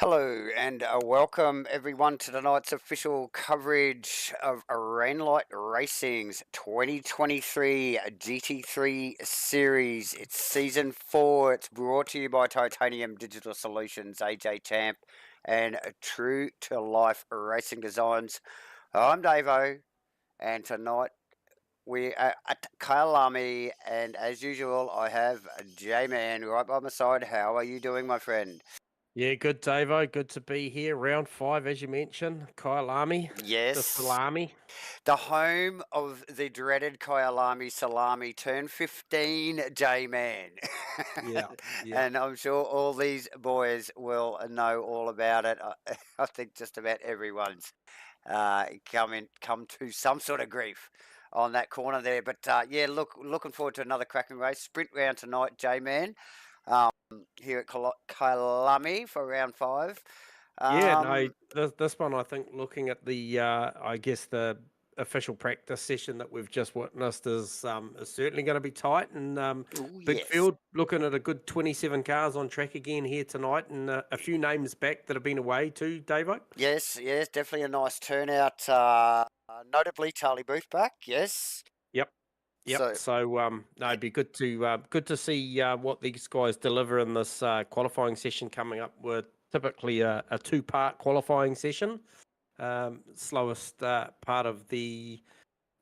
Hello and welcome everyone to tonight's official coverage of Rainlight Racing's 2023 GT3 series. It's season 4. It's brought to you by Titanium Digital Solutions, AJ Champ, and True to Life Racing Designs. I'm Davo, and tonight we are at Kyalami, and as usual, I have J-Man right by my side. How are you doing, my friend? Yeah, good, Davo. Good to be here. Round 5, as you mentioned. Kyalami, the Yes. salami. The home of the dreaded Kyalami salami turned 15, J-Man. Yeah, yeah. And I'm sure all these boys will know all about it. I think just about everyone's come to some sort of grief on that corner there. But yeah, looking forward to another cracking race. Sprint round tonight, J-Man, um, here at Kyalami for round 5. Yeah, no, Um, this one, I think, looking at the, I guess, the official practice session that we've just witnessed is certainly going to be tight. And ooh, big yes. field, looking at a good 27 cars on track again here tonight, and a few names back that have been away too, Davo. Yes, yes, definitely a nice turnout. Notably, Charlie Booth back. Yes. Yep. Yep. So, So no, yeah, it'd be good to see what these guys deliver in this qualifying session coming up. With typically a two-part qualifying session. Slowest part of the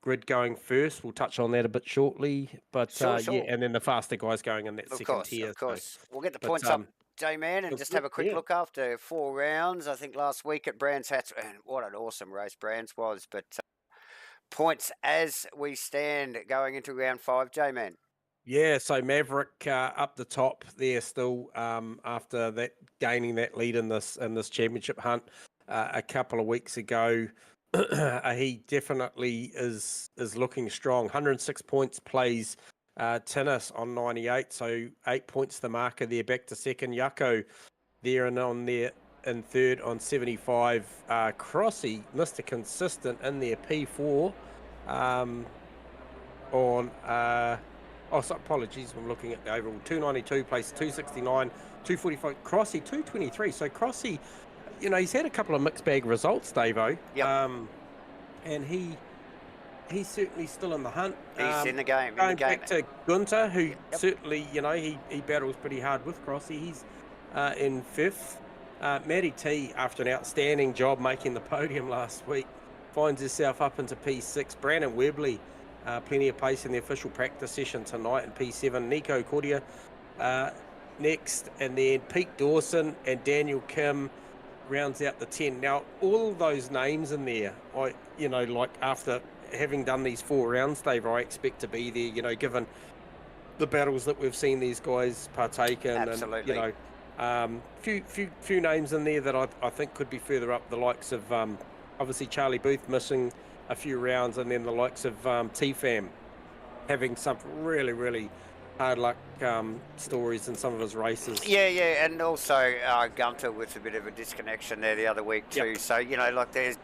grid going first. We'll touch on that a bit shortly. But sure, yeah, sure. and then the faster guys going in that Of second course, tier. of course. We'll get the But points up, J-Man, and look just good. have a quick Yeah. look after 4 rounds. I think last week at Brands Hats, and what an awesome race Brands was. But points as we stand going into round 5, J-Man. Yeah, so Maverick up the top there still after that gaining that lead in this championship hunt a couple of weeks ago. He definitely is looking strong. 106 points plays Tinnis on 98, so 8 points the marker there. Back to second, Yucko there and on there in third on 75. Crossy, Mr. Consistent in there, P4 on. Oh, so apologies. I'm looking at the overall 292 place, 269, 245. Crossy 223. So Crossy, he's had a couple of mixed bag results, Davo. Yep, And he's certainly still in the hunt. he's in the game, in the Going game. back to Gunter, who Yep. certainly, he battles pretty hard with Crossy. He's in fifth. Matty T, after an outstanding job making the podium last week, finds himself up into P6. Brandon Webley, plenty of pace in the official practice session tonight in P7. Nico Cordia next, and then Pete Dawson and Daniel Kim rounds out the 10. Now, all those names in there, like after having done these 4 rounds, Dave, I expect to be there, given the battles that we've seen these guys partake in. Absolutely. And, few names in there that I think could be further up, the likes of obviously Charlie Booth missing a few rounds, and then the likes of T-Fam having some really, really hard luck stories in some of his races. Yeah, yeah, and also Gunter with a bit of a disconnection there the other week Yep. too. So like there's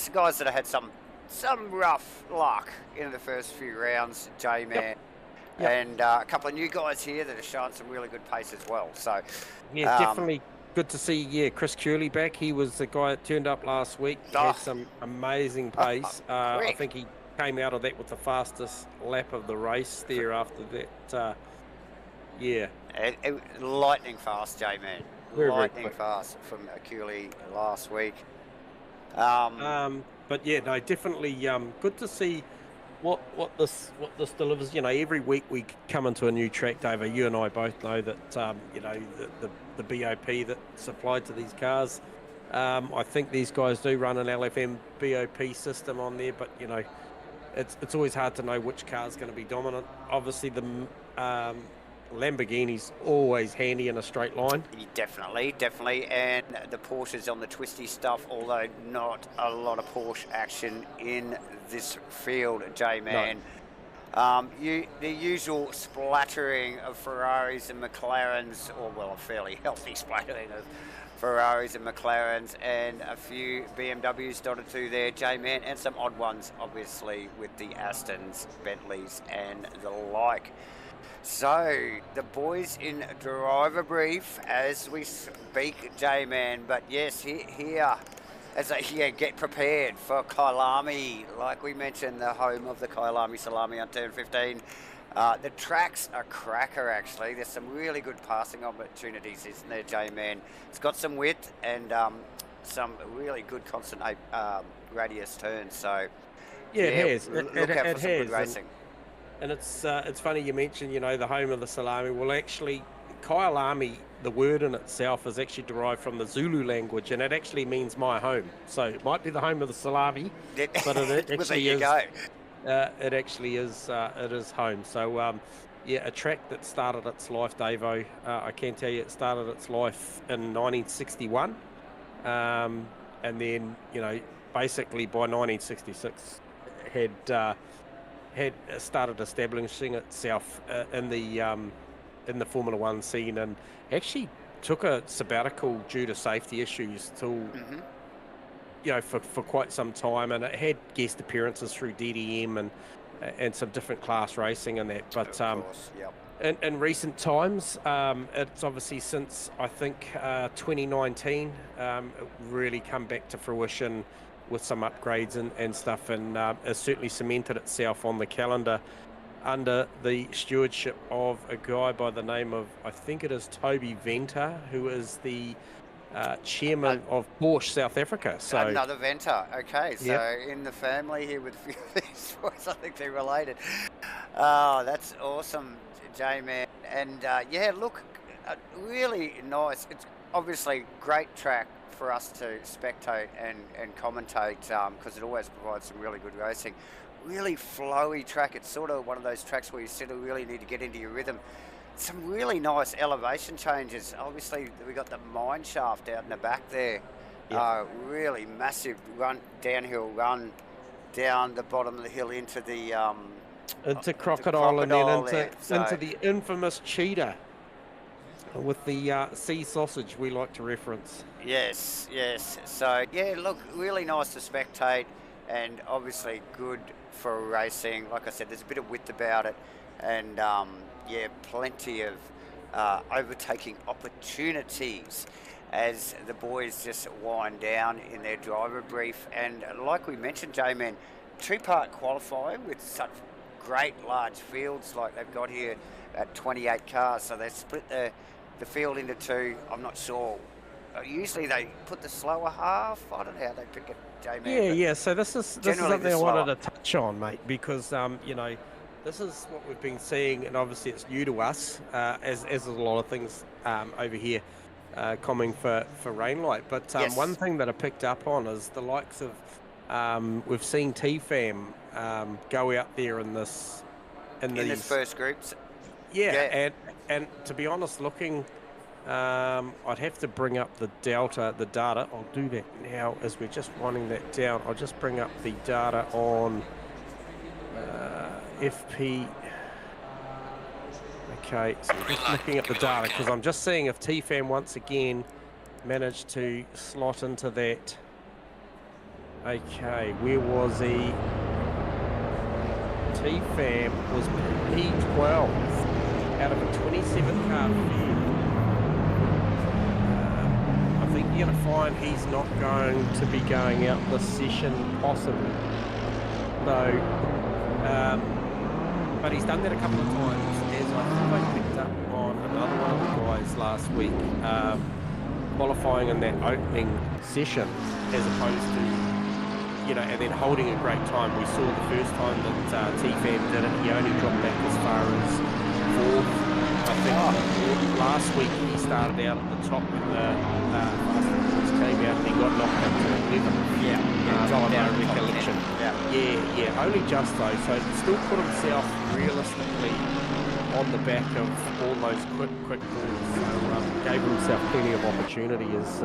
guys that have had some rough luck in the first few rounds, J-Man, Yep. and a couple of new guys here that are showing some really good pace as well. So Yeah, definitely good to see. Yeah, Chris Curley back. He was the guy that turned up last week. Had some amazing pace. I quick. think he came out of that with the fastest lap of the race there after that. Yeah, Lightning fast, J-Man. very, very Lightning quick. fast from Aculi last week. But yeah, no, definitely good to see what this delivers. Every week we come into a new track, Dave. You and I both know that the BOP that's supplied to these cars. I think these guys do run an LFM BOP system on there, but it's always hard to know which car is going to be dominant. Obviously, the Lamborghini's always handy in a straight line. Definitely, and the Porsches on the twisty stuff, although not a lot of Porsche action in this field, J-Man. No. The usual splattering of Ferraris and McLarens, or well, a fairly healthy splattering of Ferraris and McLarens, and a few BMWs dotted through there, J-Man, and some odd ones, obviously, with the Astons, Bentleys, and the like. So, the boys in driver brief as we speak, J-Man. But yes, here as they get prepared for Kyalami, like we mentioned, the home of the Kyalami Salami on turn 15. The tracks are cracker, actually. There's some really good passing opportunities, isn't there, J-Man? It's got some width and some really good constant radius turns. So, Yeah, it yeah, has. look out for some good racing. And it's funny you mentioned, the home of the salami. Well, actually, Kyalami, the word in itself is actually derived from the Zulu language, and it actually means my home. So it might be the home of the salami, but it Well, there actually you is. go. It actually is. It is home. So yeah, a track that started its life, Davo. I can tell you, it started its life in 1961, and then basically by 1966 had started establishing itself in the Formula One scene, and actually took a sabbatical due to safety issues till for quite some time, and it had guest appearances through DDM and some different class racing and that. But Of course, yep. in recent times, it's obviously since I think 2019 it really come back to fruition with some upgrades and stuff, and has certainly cemented itself on the calendar under the stewardship of a guy by the name of, I think it is Toby Venter, who is the chairman of Porsche South Africa. So another Venter. Okay, so yep. in the family here with these boys, I think they're related. Oh, that's awesome, J-Man. And yeah, look, really nice. It's obviously great track for us to spectate and commentate because it always provides some really good racing. Really flowy track. It's sort of one of those tracks where you sort of really need to get into your rhythm. Some really nice elevation changes. Obviously, we got the mine shaft out in the back there. Yep. Really massive downhill run down the bottom of the hill into the into Crocodile, and then into the infamous Cheetah with the sea sausage we like to reference. Yes. So yeah, look, really nice to spectate, and obviously good for racing. Like I said, there's a bit of width about it, and yeah, plenty of overtaking opportunities as the boys just wind down in their driver brief. And like we mentioned, J-Man, two-part qualifying with such great large fields like they've got here at 28 cars. So they split the field into two. I'm not sure. Usually they put the slower half. I don't know how they pick it, J-Man. Yeah. So this is something I wanted to touch on, mate, because this is what we've been seeing, and obviously it's new to us, as a lot of things over here coming for Rainlight. But Yes. One thing that I picked up on is the likes of we've seen TFAM go out there in these first groups. Yeah. And to be honest, looking, I'd have to bring up the data. I'll do that now as we're just winding that down. I'll just bring up the data on FP. Okay, so I'm just looking at the data because I'm just seeing if TFAM once again managed to slot into that. Okay, where was he? TFAM was P12 out of a 27-car field. I think you're going to find he's not going to be going out this session, possibly. So, but he's done that a couple of times, as I think I picked up on another one of the guys last week, qualifying in that opening session, as opposed to, and then holding a great time. We saw the first time that TFAM did it, he only dropped back as far as fourth. I think last week he started out at the top when the came out and he got knocked into 11th. Yeah, dropped by out my recollection. Yeah, only just though, so still put himself realistically on the back of all those quick calls. So gave himself plenty of opportunity as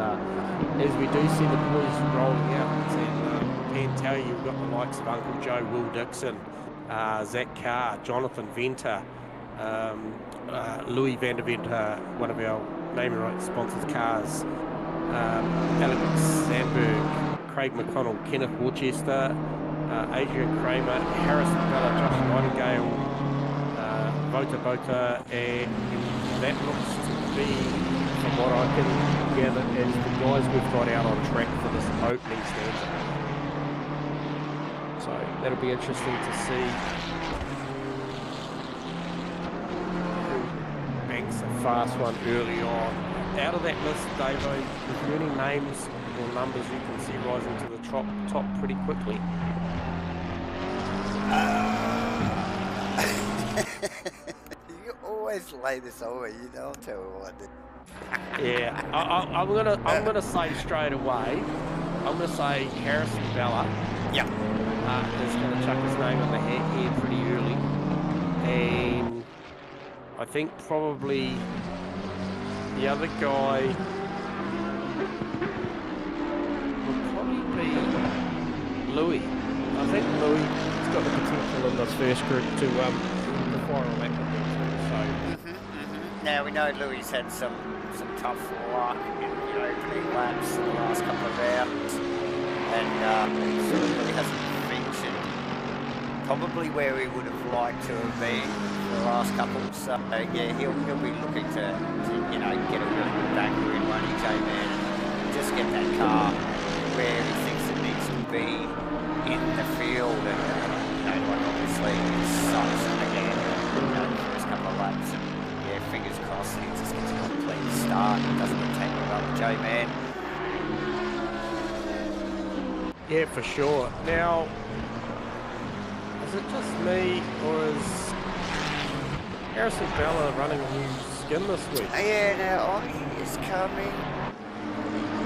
we do see the boys rolling out. And can tell you, we've got the likes of Uncle Joe, Will Dixon, Zach Carr, Jonathan Venter, Louis van der Venter, one of our naming rights sponsors cars, Alex Sandberg, Craig McConnell, Kenneth Worcester, Adrian Kramer, Harrison Bella, Josh Nightingale, Vota, and that looks to be, from what I can gather, as the guys we've got out on track for this opening stanza. So that'll be interesting to see who banks a fast one early on. Out of that list, Davo, is there any names or numbers you can see rising to the top pretty quickly? You always lay this over. You don't tell me what to do. Yeah, I'm gonna say straight away. I'm gonna say Harrison Bella. Yeah. Is gonna chuck his name in the hat here pretty early, and I think probably the other guy would probably be Louis. I think Louis has got the potential in this first group to fire on that one. So. Now we know Louis had some tough luck in the opening laps in the last couple of rounds, and he sort of really hasn't featured probably where he would have liked to have been for the last couple. So yeah, he'll be looking to get a really good backer in one J-Man and just get that car where he thinks it needs to be in the field, and obviously it sucks again the first couple of laps, and yeah, fingers crossed he just gets a complete start and doesn't get tangled up with J-Man. Yeah, for sure. Now, is it just me, or is Harrison Bella running a new skin this week? Yeah, now Ollie is coming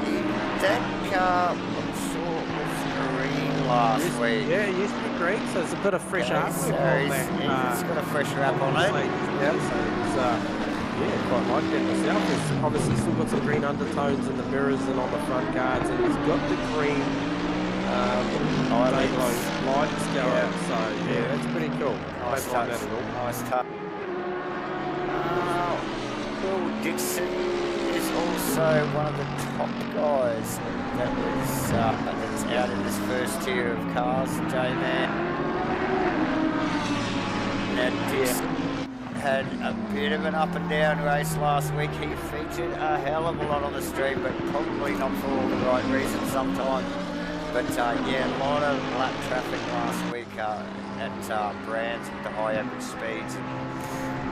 in that car. I'm sure it was green last week. Yeah, it used to be green, so it's a bit of fresh artwork on that. It's got a fresh wrap on it. Yeah, so it's, quite like that myself. He's obviously still got some green undertones in the mirrors and on the front guards, and he's got the green lights going. So yeah, that's pretty cool. Nice touch. Nice touch. Will Dixon is also one of the top guys that's out in this first tier of cars, J-Man. Now Dixon had a bit of an up and down race last week. He featured a hell of a lot on the stream, but probably not for all the right reasons sometimes. But yeah, a lot of lap traffic last week at Brands with the high average speeds.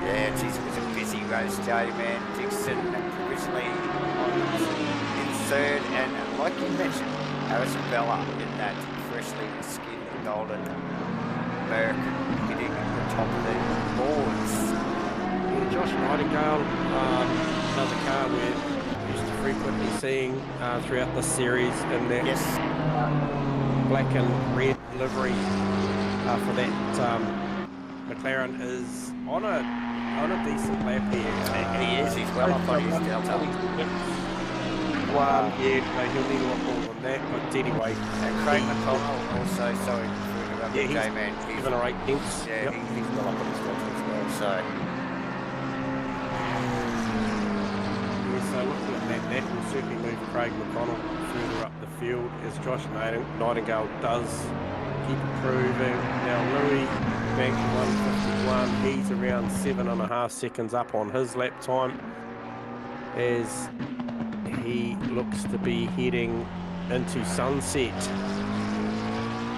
Yeah, geez, it was a busy race, J-Man. Dixon provisionally in third, and like you mentioned, Harrison Bella in that freshly skinned golden Merc hitting the top of the boards. Yeah, Josh Nightingale, another car we're used to frequently seeing throughout the series in that black and red livery for that McLaren is on a decent lap here. He is. He's well up on his delta. Well, yeah, he'll need a lot more than that. But anyway, and Craig McConnell also, sorry, he's J-Man. 7 or 8 tenths. Yeah, he's well up on his delta as well. So. So looking at that will certainly move Craig McConnell further up the field as Josh Nightingale does keep improving. Now Louis banked 151, he's around 7.5 seconds up on his lap time as he looks to be heading into sunset.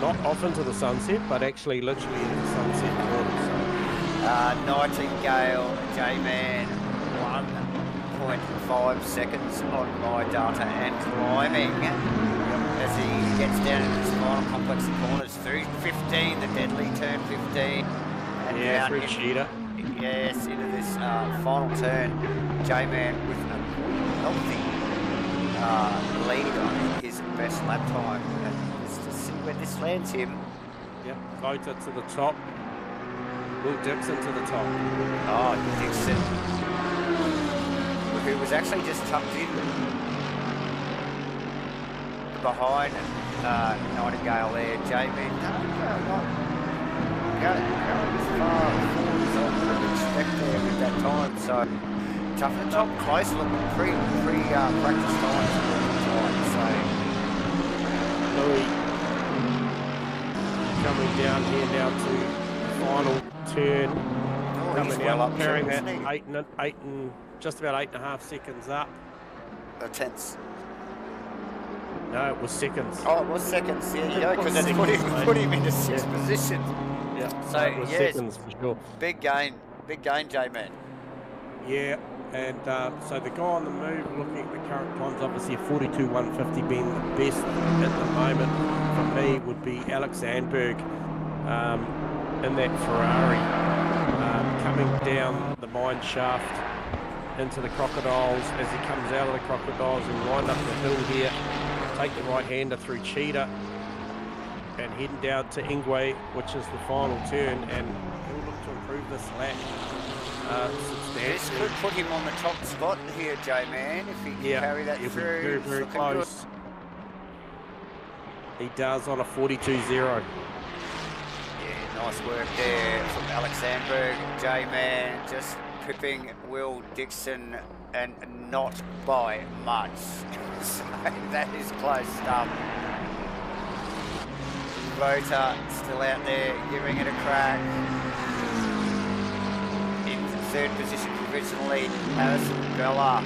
Not off into the sunset, but actually literally into sunset corner. So. Nightingale, J-Man, 1.5 seconds on my data and climbing as he gets down into this final complex of corners through 15, the deadly turn 15. And yeah, through Cheetah. Yes, into this final turn. J-Man with a healthy lead on his best lap time. And let's just see where this lands him. Yep, Vota to the top. Will Dixon to the top. Oh, Dixon, who was actually just tucked in behind Nightingale there. J-Man, go as far forward as I could expect there with that time. So tough at the top, close look, pre-practice times. So Louis coming down here now to the final turn. he's coming well out, up carrying too, that isn't he? eight and just about 8.5 seconds up. Tenths. No, it was seconds. Oh, it was seconds. Yeah, you know, because it's put him into sixth position. Yeah, So it was seconds for sure. Big gain, J-Man. Yeah, and so the guy on the move, looking at the current times, obviously 42.150 being the best at the moment for me would be Alex Sandberg in that Ferrari, coming down the mine shaft into the Crocodiles as he comes out of the Crocodiles and wind up the hill here, take the right-hander through Cheetah and heading down to Ingwe, which is the final turn, and he'll look to improve this lap substantially. This could put him on the top spot here, J-Man, if he can carry that through. Very, very close. Good. He does on a 42.0. Yeah, nice work there from Alex Sandberg. J-Man just pipping Will Dixon, and not by much. So that is close stuff. Vota still out there giving it a crack. In third position provisionally, Harrison Bella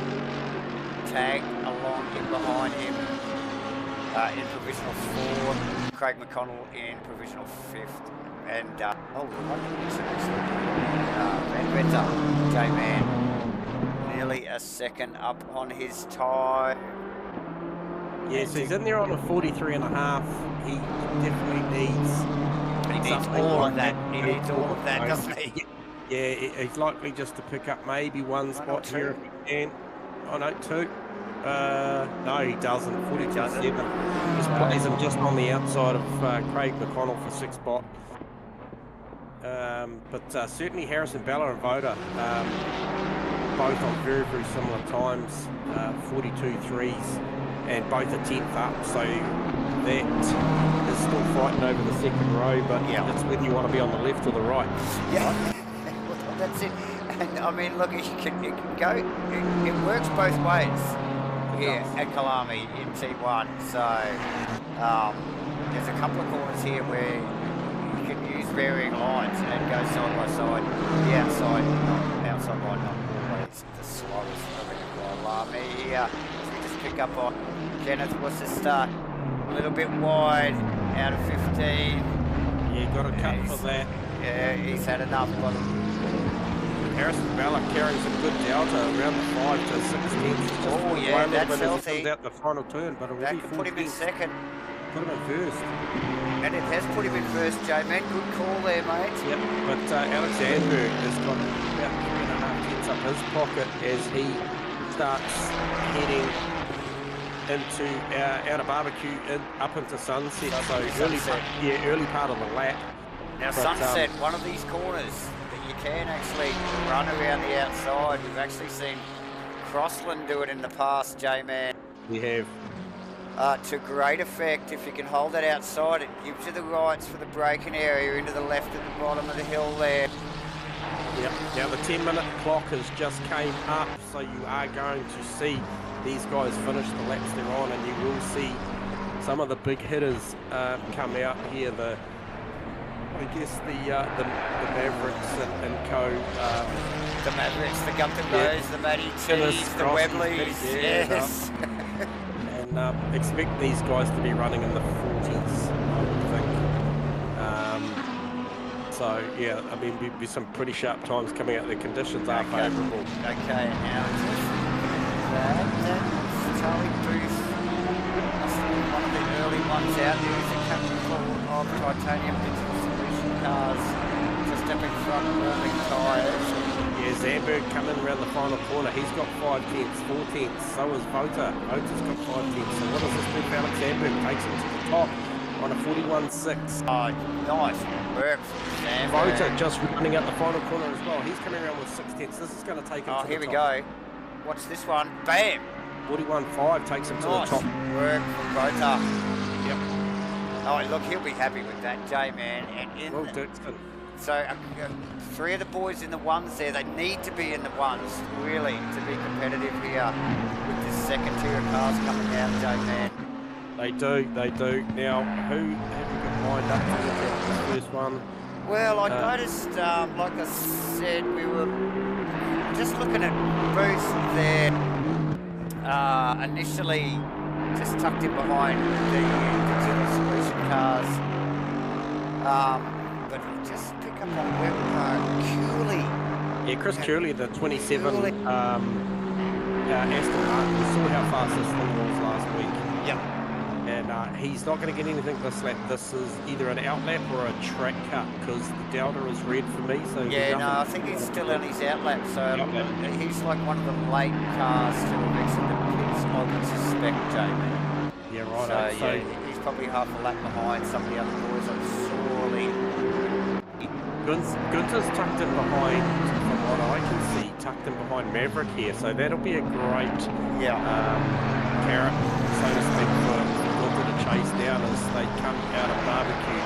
tagged along in behind him in provisional 4. Craig McConnell in provisional 5th. And Van Venter, J-Man, nearly a second up on his tie. Yes, he's in there on a 43.5. He definitely needs all of that. He needs all of that, doesn't he? Yeah, he's likely just to pick up maybe one spot here if he can. Oh no, 2. No, he doesn't. 42.7. Just plays him just on the outside of Craig McConnell for 6th spot. But certainly Harrison Bella and Voda, both on very, very similar times, 42.3s, and both are 10th up, so that is still fighting over the second row, but it's whether you want to be on the left or the right. Yeah, well, that's it. And I mean, look, it can go, it works both ways here at Kyalami in T1, so there's a couple of corners here where you can use varying lines and go side by side. The outside line, not always the slowest of Kyalami here. So we just pick up on Kenneth Worcester, a little bit wide, out of 15. Yeah, got a cut for that. Yeah, he's had enough. Harrison Bella carrying some good delta around the 5 to 16. Oh yeah, that's healthy. Comes out the final turn, but that could put him in second. Put him in first. And it has put him in first, J-Man. Good call there, mate. Yep, but Alex Sandberg has got about 3.5 tenths up his pocket as he starts heading into out of barbecue up into Sunset. So early part of the lap. Now Sunset, one of these corners that you can actually run around the outside. We've actually seen Crossland do it in the past, J-Man. We have. To great effect. If you can hold that outside, it gives you the rights for the braking area into the left at the bottom of the hill there. Yep. Now the 10-minute clock has just came up, so you are going to see these guys finish the laps they're on, and you will see some of the big hitters come out here. I guess the Mavericks and co. The Mavericks, the Gunther Rose, the Matty T's, the Webleys, yes. And expect these guys to be running in the 40s, I would think. So yeah, I mean, be some pretty sharp times coming out. The conditions are favourable. Okay, now that's Charlie Booth. One of the early ones out there is a couple of titanium digital solution cars just up in front warming tyres. Yeah, Sandberg coming around the final corner. He's got 5 tenths, 4 tenths. So has Vota. Vota's got 5 tenths. So what does this do for Alex Sandberg? Takes him to the top on a 41.6. Oh, nice work from Sandberg. Vota just running out the final corner as well. He's coming around with 6 tenths. This is going to take him to the top. Oh, here we go. Watch this one. Bam! 41.5 takes him to the top. Work from Vota. Yep. Oh, look, he'll be happy with that, J-Man. And Well, Dixon. So 3 of the boys in the ones there, they need to be in the ones, really, to be competitive here with this second tier of cars coming out, J-Man. They do. Now, who have you got lined up for this first one? Well, I noticed, like I said, we were just looking at Booth there. Initially, just tucked in behind the Consumer Solution cars. But we'll just pick up on Curley. Yeah, Chris Curley, the 27 Aston Martin. We saw how fast this thing was last week. Yep. And he's not going to get anything this lap. This is either an outlap or a track cut because the Delta is red for me. So yeah, no, I think he's still on his outlap. So he's like one of the late cars to have exited the pits, I would suspect, Jamie. Yeah, right. So yeah, he's probably half a lap behind some of the other boys. I'm surely. Gunther's tucked in behind, from what I can see, tucked in behind Maverick here. So that'll be a great carrot, so to speak, for Gunther to chase down as they come out of barbecue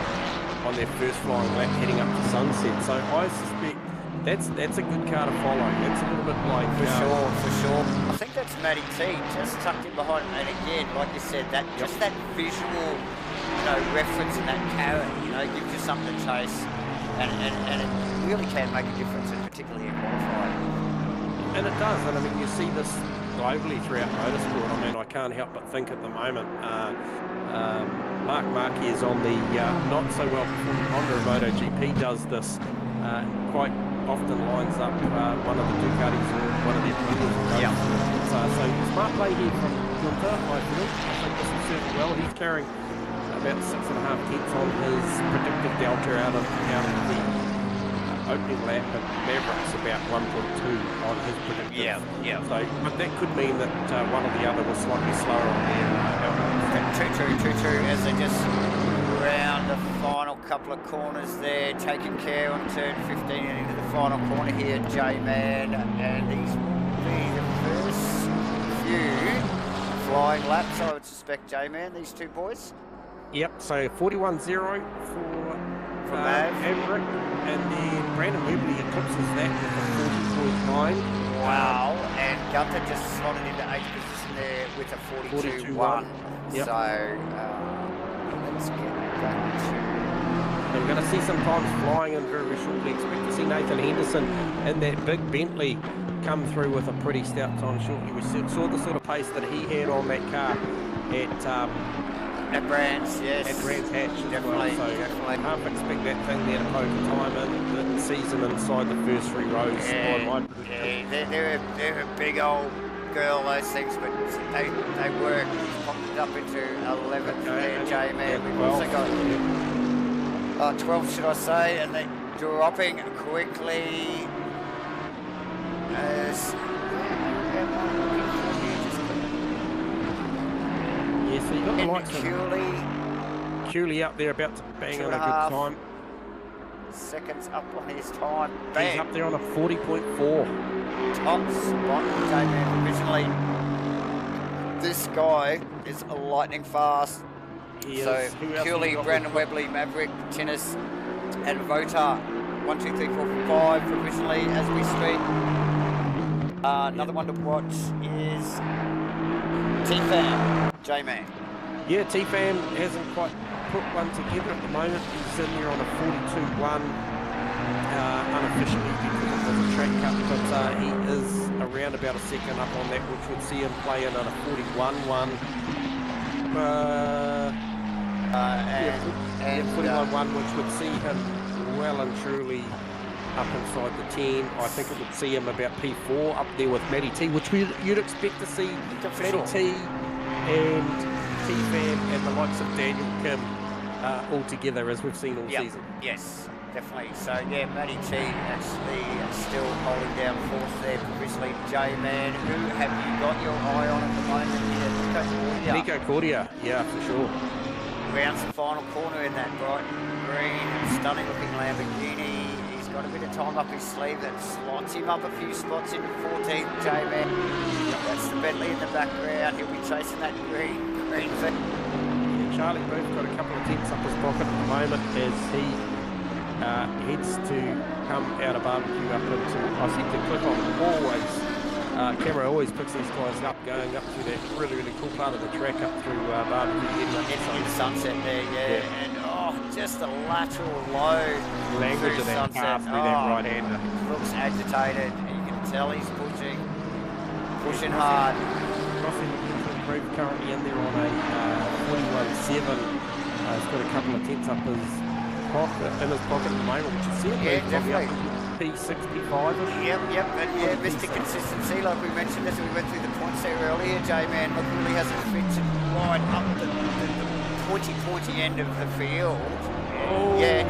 on their first flying lap heading up to Sunset. So I suspect that's a good car to follow. It's a little bit like for sure. I think that's Matty T just tucked in behind, and again, like you said, that just that visual, reference in that carrot, gives you something to chase, and it really can make a difference, and particularly in qualifying. And it does, and I mean you see this globally throughout motorsport. I mean, I can't help but think at the moment, Mark Marquez on the not so well performing Honda of MotoGP does this quite often, lines up one of the Ducatis or one of their Premiers. So smart play here from Gunther, I think. I think this will serve well. He's carrying about 6.5 tenths on his predicted delta out of the opening lap, and Maverick's about 1.2 on his predicted. So, but that could mean that one or the other was slightly slower on their True, as they just round the final couple of corners there, taking care on turn 15 and into the final corner here, J-Man, and these will be the first few flying laps, I would suspect, J-Man, these two boys. Yep, so 41.0 for Maverick, and then Brandon Webley eclipses that with a 40.9. Wow, and Gunther just slotted into 8th position there with a 42.1. Yep. So, let's get back to... We're going to see some times flying in very shortly. Expect to see Nathan Henderson and that big Bentley come through with a pretty stout time shortly. We saw the sort of pace that he had on that car at Brands, yes. At Brands Hatch as definitely, well. So definitely. Half expect that thing there to poke a time in the season inside the first 3 rows. They're a big old girl, those things, but they work. He's popped it up into 11th there, J-Man. We've also got 12th, should I say, and they're dropping quickly. So you got the likes of Curley up there about to bang on a good time. Seconds up on his time. Bang. He's up there on a 40.4. Top spot, J-Man provisionally. This guy is lightning fast. So Curley, Brandon Webley, Maverick, Tennis, and Votar. 1, 2, 3, 4, 5 provisionally as we speak. Another one to watch is T-Fan, J-Man. Yeah, T-Fan hasn't quite put one together at the moment. He's in there on a 42.1 unofficially because it was a track cut, but he is around about a second up on that, which would see him play in at a 41.1. 41.1, which would see him well and truly up inside the 10. I think it would see him about P4 up there with Matty T, which you'd expect to see Matty T and T-Fan and the likes of Daniel Kim all together as we've seen all season. Yes, definitely. So yeah, Matty T actually still holding down 4th there provisionally. J-Man, who have you got your eye on at the moment here? Nico Cordia, yeah, for sure. Rounds the final corner in that bright green, stunning looking Lamborghini. He's got a bit of time up his sleeve that slots him up a few spots into 14th, J-Man. That's the Bentley in the background. He'll be chasing that green thing. Yeah, Charlie Booth got a couple of tenths up his pocket at the moment as he heads to come out of barbecue up into, I think the clip on always, camera always picks these guys up going up to that really cool part of the track up through barbecue. In Sunset there, and just a lateral load. Language through of that Sunset. car through that right-hander. Looks agitated. You can tell he's pushing hard. Crossing currently in there on a 41.7. He's got a couple of tenths up his pocket, in his pocket at the moment, which is certainly probably up to P65-ish. Yep, and yeah, Mr. Consistency, like we mentioned as we went through the points there earlier, J-Man, look, really hasn't fit right up the pointy end of the field yet.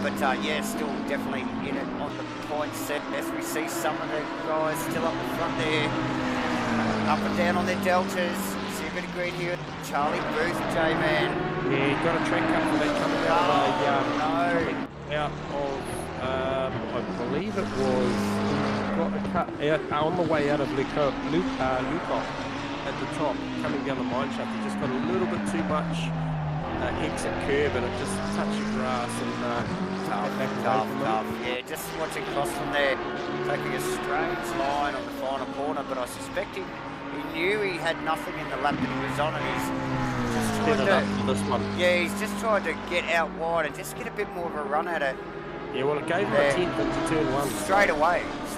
But, so, yeah, still definitely in it on the point set as we see some of the guys still up the front there, up and down on their deltas. See a bit of green here. Charlie Booth, J-Man. Yeah, he got a track cut for that coming out of, I believe it was, got a cut out on the way out of Luco at the top, coming down the mine shaft. He just got a little bit too much exit curb and it just touched the grass and tough. Yeah, just watching across from there, taking a strange line on the final corner, but I suspect he knew he had nothing in the lap that he was on, and he's just trying to this one. Yeah, he's just trying to get out wide and just get a bit more of a run at it. Yeah, well, it gave him a 10th into turn 1. Straight away. So,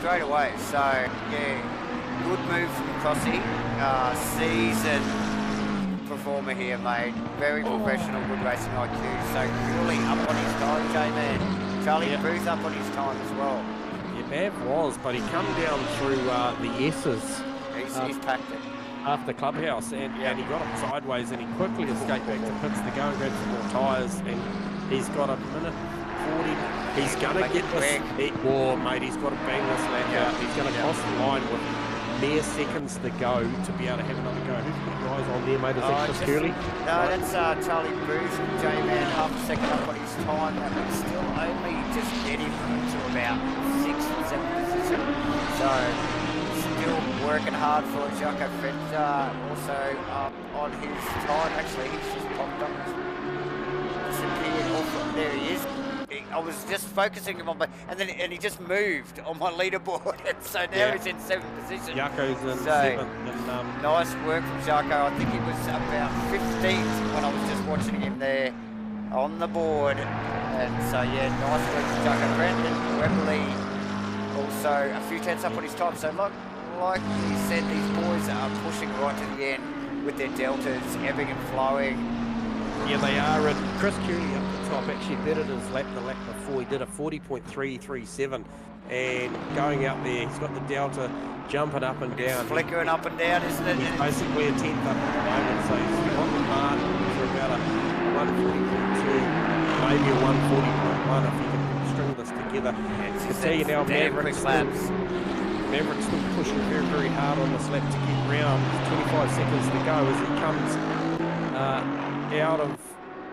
yeah, good move from Crossy. Seasoned performer here, mate. Very professional, good racing IQ. So, really up on his time, J-Man. Charlie Booth up on his time as well. Yeah, Mav was, but he come down through the S's. He's packed it. After the clubhouse, and he got it sideways, and he quickly escaped back to pits to go and grab some more tyres, and he's got a minute 40. He's going to get this. Mate, he's got to bang this lap out. He's going to cross the line with mere seconds to go to be able to have another go. Who's got guys on there, mate? Is that Chris Curley? No, that's Charlie Booth. J-Man half a second up on his time. That would still only just get him to about 6th and 7th position. So, still working hard for Jaco Fred, also up on his time. Actually, he's just popped up. There he is. I was just focusing him on and he just moved on my leaderboard, and so now he's in 7th position. Jaco's in 7th. And, nice work from Jaco. I think he was about 15th when I was just watching him there on the board. And so yeah, nice work from Jaco. Brandon Wembley also a few tenths up on his time. So like he said, these boys are pushing right to the end with their deltas, ebbing and flowing. Yeah, they are. And Chris Curley up the top actually bettered his lap the lap before. He did a 40.337, and going out there, he's got the delta jumping up and down. It's flickering up and down, isn't it? He's basically a 10th up at the moment, so he's on the mark for about a 140.2, maybe a 140.1 if you can string this together. I can tell you now, Maverick's still pushing very, very hard on this lap to get round. 25 seconds to go as he comes out of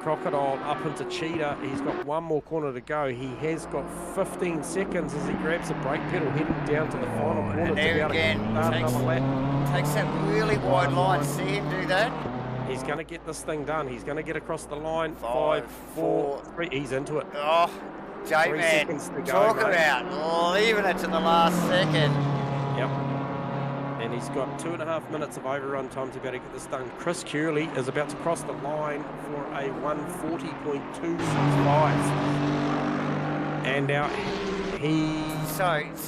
Crocodile up into Cheetah. He's got one more corner to go. He has got 15 seconds as he grabs the brake pedal heading down to the final corner. And there again, takes that really wide line. See him do that? He's going to get this thing done. He's going to get across the line. 5, 4, 3. He's into it. Oh, J-Man, talk about leaving it to the last second. Yep. And he's got 2.5 minutes of overrun time to be able to get this done. Chris Curley is about to cross the line for a 140.265. And now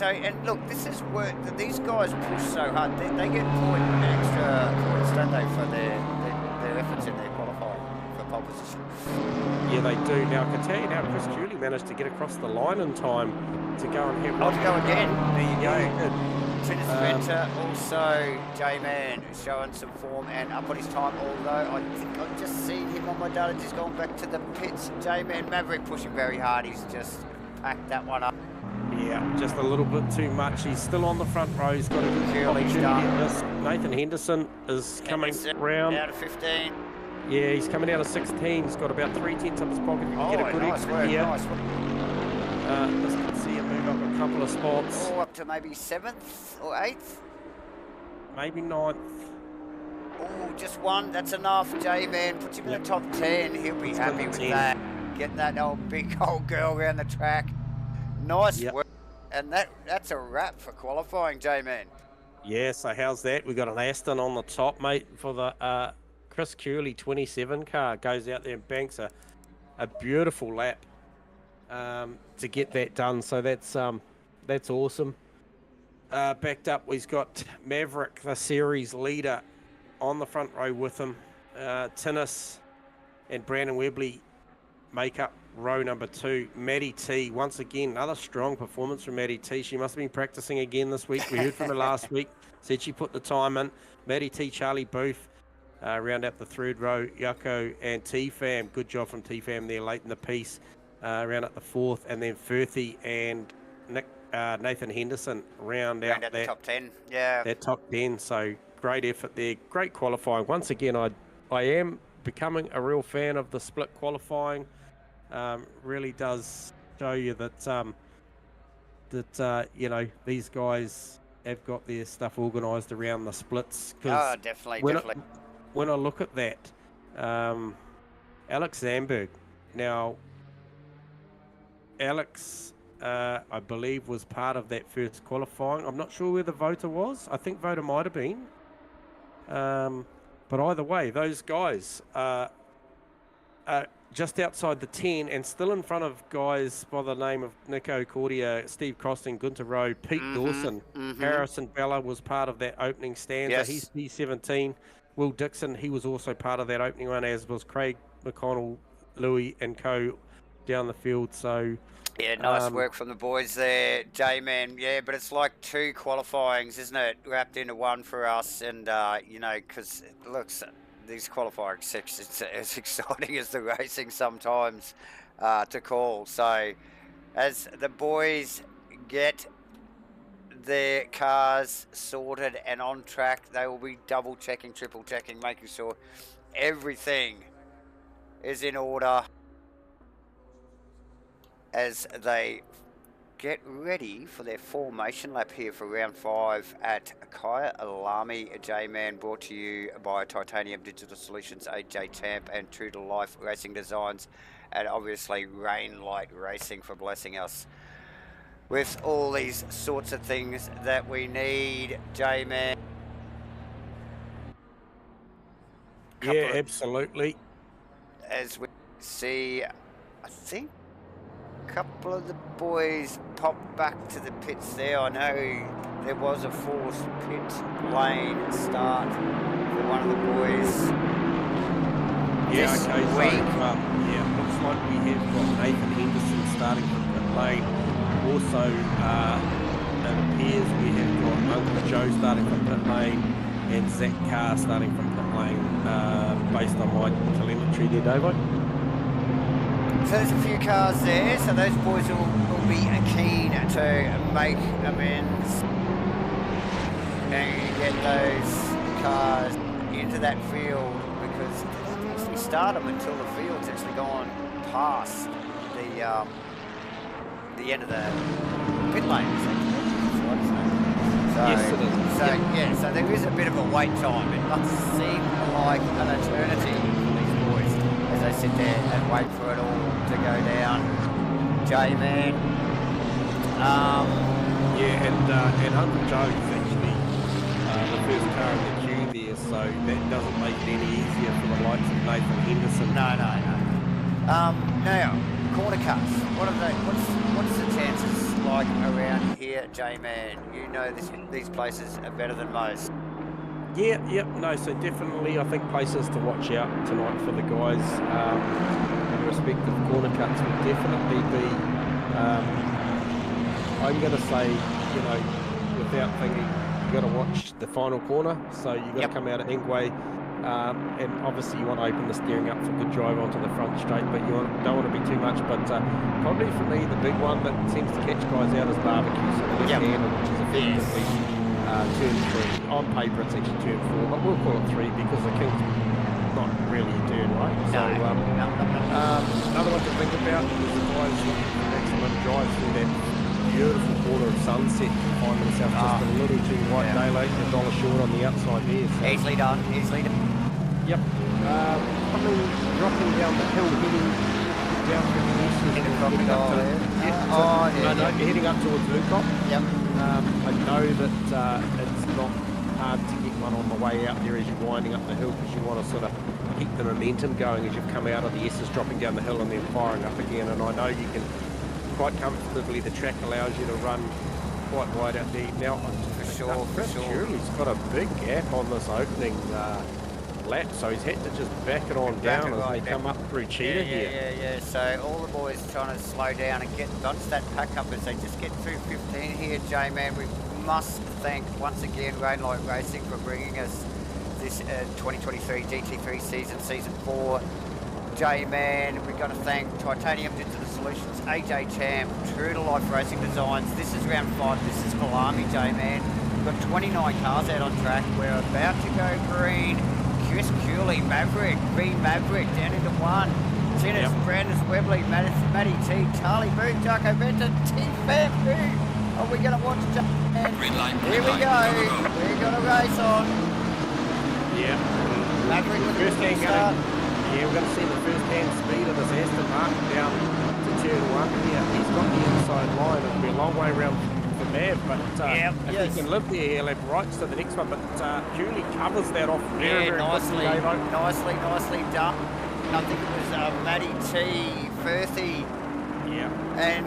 and look, this is where these guys push so hard. They get extra points, don't they, for their efforts in their qualifying for pole position. Yeah, they do. Now, I can tell you now, Chris Curley managed to get across the line in time to go and have to go again. There you go. Good. Spencer, also J-Man showing some form and up on his time, although I think I've just seen him on my data just going back to the pits. J-Man Maverick pushing very hard. He's just packed that one up. Yeah, just a little bit too much. He's still on the front row. He's got a good opportunity. Nathan Henderson is coming round. Out of 15. Yeah, he's coming out of 16. He's got about 3 tenths up his pocket. He can get a good exit here. Nice work. Just can see him move up a couple of spots. Up to maybe 7th or 8th? Maybe 9th. Oh, just one. That's enough, J-Man. Put him in the top 10. He'll be happy with that. Getting that old big old girl around the track. Nice work. And that's a wrap for qualifying, J-Man. Yeah, so how's that? We got an Aston on the top, mate, for the Chris Curley 27 car goes out there and banks a beautiful lap to get that done. So that's awesome. Backed up, we've got Maverick, the series leader, on the front row with him. Tinnis and Brandon Webley make up row number 2. Maddie T, once again, another strong performance from Maddie T. She must have been practicing again this week. We heard from her last week. Said she put the time in. Maddie T, Charlie Booth, round out the 3rd row. Yucko and T-Fam. Good job from T-Fam there late in the piece. Round up the 4th. And then Firthy and Nathan Henderson round out the top 10. Yeah. That top 10. So great effort there. Great qualifying. Once again, I am becoming a real fan of the split qualifying. Really does show you that you know, these guys have got their stuff organised around the splits. Oh, definitely. When I look at that, Alex Zandberg. Now, Alex, I believe, was part of that first qualifying. I'm not sure where the voter was. I think voter might have been. But either way, those guys are just outside the 10 and still in front of guys by the name of Nico Cordia, Steve Costing, Gunter Rowe, Pete Dawson. Harrison Bella was part of that opening stanza. Yes. He's P17. Will Dixon, he was also part of that opening one, as was Craig McConnell, Louis and co down the field. So yeah, nice work from the boys there, J-Man. Yeah, but it's like 2 qualifyings, isn't it, wrapped into one for us. And, you know, because it looks, these qualifying sections, it's as exciting as the racing sometimes to call. So as the boys get their cars sorted and on track, they will be double checking, triple checking, making sure everything is in order as they get ready for their formation lap here for round 5 at Kyalami. J-Man, brought to you by Titanium Digital Solutions, AJ Tamp, and True to Life Racing Designs, and obviously Rainlight Racing for blessing us with all these sorts of things that we need, J-Man. Yeah, absolutely. As we see, I think a couple of the boys popped back to the pits there. I know there was a forced pit lane start for one of the boys. Yeah, this okay, week. So, yeah, looks like we have got Nathan Henderson starting from pit lane. Also, it appears we have got Uncle Joe starting from pit lane and Zach Carr starting from pit lane, based on my telemetry there, Davo. So there's a few cars there, so those boys will be keen to make amends and get those cars into that field, because they don't actually start them until the field's actually gone past the end of the pit lane. So, Yes, it is. So yeah, so there is a bit of a wait time. It must seem like an eternity for these boys as they sit there and wait for it all to go down. J-Man. Yeah, and Uncle Joe is actually the first car in the queue there, so that doesn't make it any easier for the likes of Nathan Henderson. No. Now, corner cuts. What's the chances like around here, J-Man? You know these places are better than most. Yeah, no, so definitely I think places to watch out tonight for the guys in respect of corner cuts will definitely be, I'm going to say, you know, without thinking, you've got to watch the final corner, so you've got to come out at Engway, and obviously you want to open the steering up for good drive onto the front straight, but you don't want to be too much. But probably for me, the big one that seems to catch guys out is barbecue, so the left-hander, which is effectively turn 3. On paper it's actually turn 4, but we'll call it 3 because the King's not really a turn, right? So another one to think about is the guys who maximum drive through that beautiful corner of Sunset and find themselves just a little too white daylight and $1 short on the outside there. So. Easily done. Yep. Coming, dropping down the hill, heading down to the east. Heading up to, you're heading up towards Lukop. Yep. I know that it's not hard to get one on the way out there as you're winding up the hill, because you want to sort of keep the momentum going as you've come out of the S's, dropping down the hill and then firing up again. And I know you can quite comfortably, the track allows you to run quite wide out there. Now, Chris Curley's got a big gap on this opening lap, so he's had to just back it on down as they come up through Cheetah here. Yeah. So all the boys trying to slow down and get onto that pack up as they just get through 15 here, J-Man. We must thank once again Rainlight Racing for bringing us this 2023 GT3 season 4. J-Man, we've got to thank Titanium Digital Solutions, AJ Champ, True to Life Racing Designs. This is round 5, this is Kyalami, J-Man. We've got 29 cars out on track. We're about to go green. Chris Curley, Maverick, green Maverick, down into 1. Tinnis, Brandon Webley, Matty T, Charlie Booth, Jarko Benton, T-Fam, are we going to watch J-Man? Here we go. We're going to race on. Yeah. Maverick with the first start. Yeah, we're going to see the first-hand speed of this Aston Martin down to turn 1 here. He's got the inside line. It'll be a long way around for Mav, but if he can live there, he'll have rights to the next one. But Curley covers that off very nicely. quickly. Nicely done. I think it was Matty T, Firthy. Yeah. And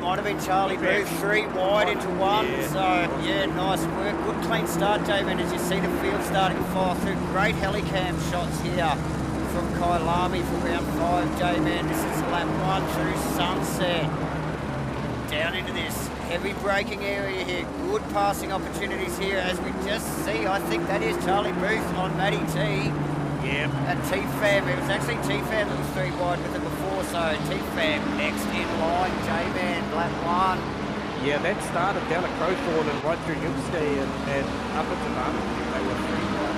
might have been Charlie Booth, 3 wide into 1. Yeah, nice work. Good clean start, J-Man, as you see the field starting to fire through. Great helicam shots here from Kyalami for round 5, J-Man. This is lap 1 through Sunset. Down into this heavy braking area here. Good passing opportunities here as we just see. I think that is Charlie Booth on Matty T. Yeah. And T-Fam, it was actually T-Fam that was 3 wide with it before, so T-Fam next in line, J-Man, lap 1. Yeah, that started down at Crowthorne and right through Youngstay and up into Barnum. They were 3 wide.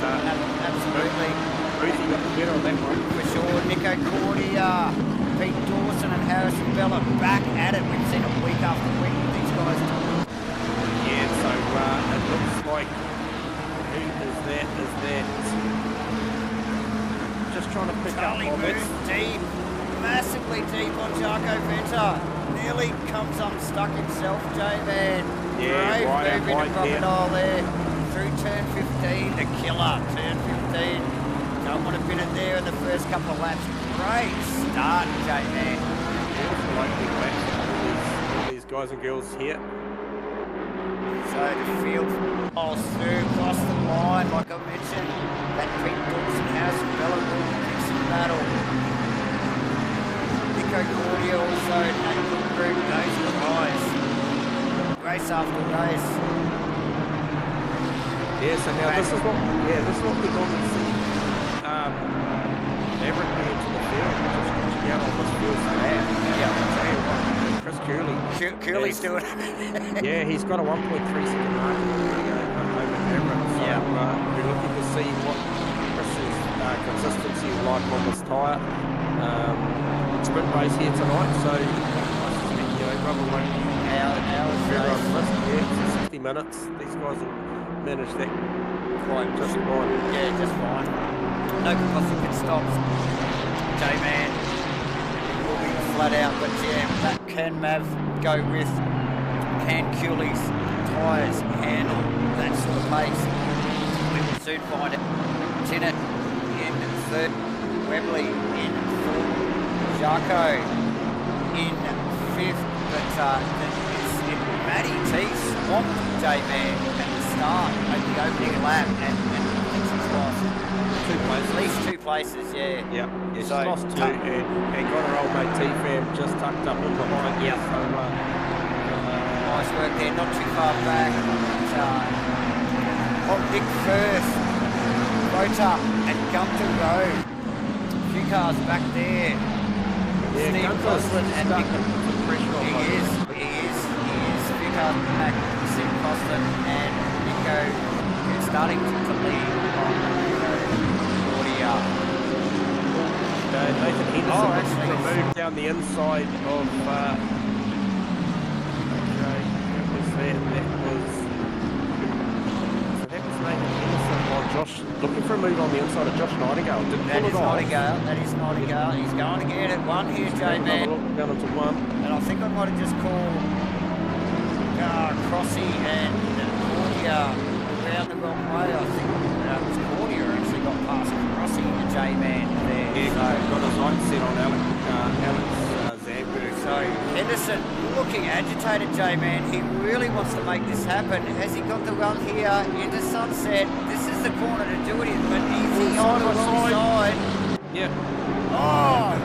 Absolutely. Ruthie got the better on that one. For sure. Nico Cordia, Pete Dawson and Harrison Bella back at it. We've seen it week after week with these guys. Yeah, so it looks like who is that? Just trying to pick Charlie up on Booth deep, massively deep on Jarko Venter. Nearly comes unstuck himself, J-Man. Yeah, Great move into there. Crocodile there. Through turn 15, the killer, turn 15. Don't want to pin it there in the first couple of laps. Great start, J-Man. All these guys and girls here. So the field rolls through, across the line, like I mentioned. That Pete Dawson, Harrison Bella will pick some battle. Nico Cordia also, that good group goes to rise. Race after race. Yeah, so now this is what we're going to see. Maverick being to the field, just reaching out on this field lap. Yeah, I'll tell you what, Chris Curley. Curley's doing it. Yeah, he's got a 1.3 second margin over Maverick. So we're looking to see what Chris's consistency is like on this tyre. Sprint race here tonight, so I suspect, rubber won't be very on the list. Yeah, it's 60 minutes. These guys will manage that quite just fine. Yeah, just fine. No compulsive pit stops. J-Man will be flat out, but yeah, that can Mav go with? Can Curley's tyres handle that sort of pace? We will soon find it. Tinnett in 3rd, Webley in 4th, Jarko in 5th, but Matty T swamped J-Man at the start of the opening lap and I think she's lost 2 places. At least 2 places, yeah. Yeah, she's lost 2 and got her old mate T-Fam just tucked up in behind. Yeah. So, nice work there, not too far back. Optic first, Rota and Gunter Road. A few cars back there. yeah, Steve Cosland and Nick. some pressure on He is. A few cars back. Steve Cosland and Nico starting to lead on Claudia. Nathan Henderson removed down the inside of that was Nathan Henderson while Josh looking for a move on the inside of Josh Nightingale. That is Nightingale. He's going to get it. 1 here, J-Man. Down into 1. And I think I might have just called Crossy and around the wrong way. I think it was Cordia actually got past Crossy and J-Man there. Yeah, So got his sights set on Alex Zandberg. So Henderson looking agitated, J-Man. He really wants to make this happen. Has he got the run here into Sunset? This is the corner to do it in, but easy on the wrong side. Yep. Oh,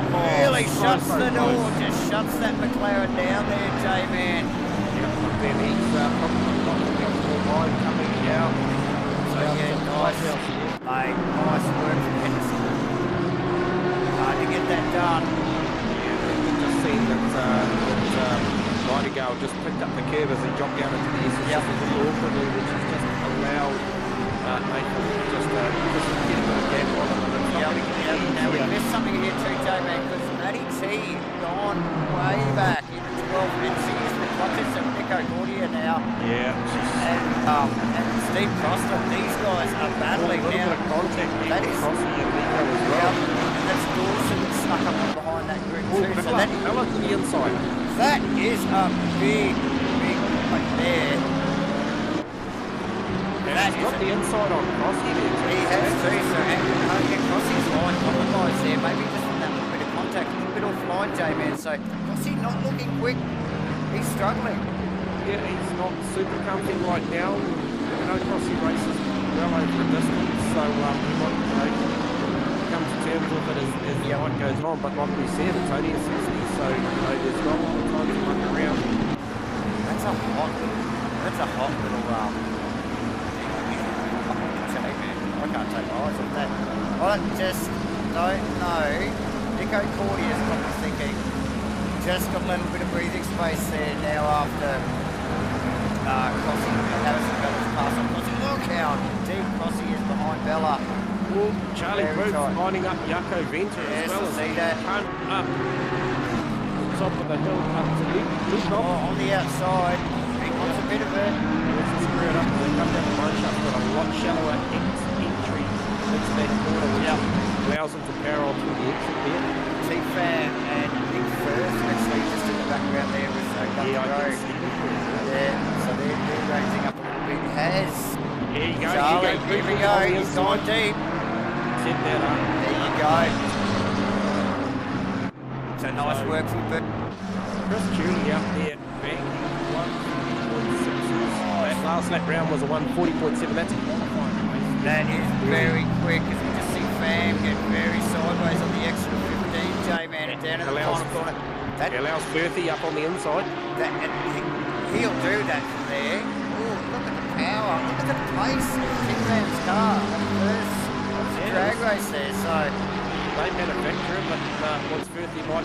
really shuts the door. Close. Just shuts that McLaren down there, J-Man. Yep, but then he's probably got the more line coming out. So yeah, nice. Mate, nice work from Henderson. Hard to get that done. Just seen that Nightingale just picked up the curve as he dropped down into the S. Just a little awkwardly, which has just allowed Nathan just get a bit of gap on him. Now we missed something here too, J-Man, because Matty T gone way back into 12 and she's using the clutches of Nico Cordia now. Yeah. And Steve Costa, these guys are battling now. A little bit of contact there. That is Crossy and Nico as well. And that's Dawson snuck up from behind that group too. So Bella to the inside. That is a big right there. He's got the inside on Crossy there. He has too, so Crossy's line compromised there. Maybe just from that little bit of contact, a little bit offline, J-Man. So Crossy not looking quick. He's struggling. Yeah, he's not super comfy right now. You know, Crossy races well over a distance, so he might come to terms with it as the night goes on. But like we said, it's only a 60, so there's not a lot of time to muck around. That's a hot little I can't take my eyes off that. I just don't know. Nico Cordia's got me thinking. Just got a little bit of breathing space there now after Crossy Harrison Bella's pass on Crossy. Look how deep Crossy is behind Bella. Well, Charlie Brooks lining up Jaco Venter as well. See that. Up top of the hill up to Luke. On the outside. He wants a bit of it. Let's screw it up. They come down the line shot. Got a lot shallower entry into that corner, which allows them to power on through the exit there. T-Fan and Nick Firth actually just in the background there with Road. Yeah, so they're ranging up a little bit. Has. Here you go. Charlie, here we go. He's gone deep. Set that up. There you go. So nice work from Bert. Chris Julie out there banking 140.6. That last lap round was a 140.7. That's a qualifying race. That is very quick as we just see Fam get very sideways on the exit of 15, J-Man, and down in the final corner. That allows Berthy up on the inside. He'll do that from there. Oh, look at the power. Look at the pace of Tim Fam's car. That was a drag race there, so they manufacture it, but once Berthy might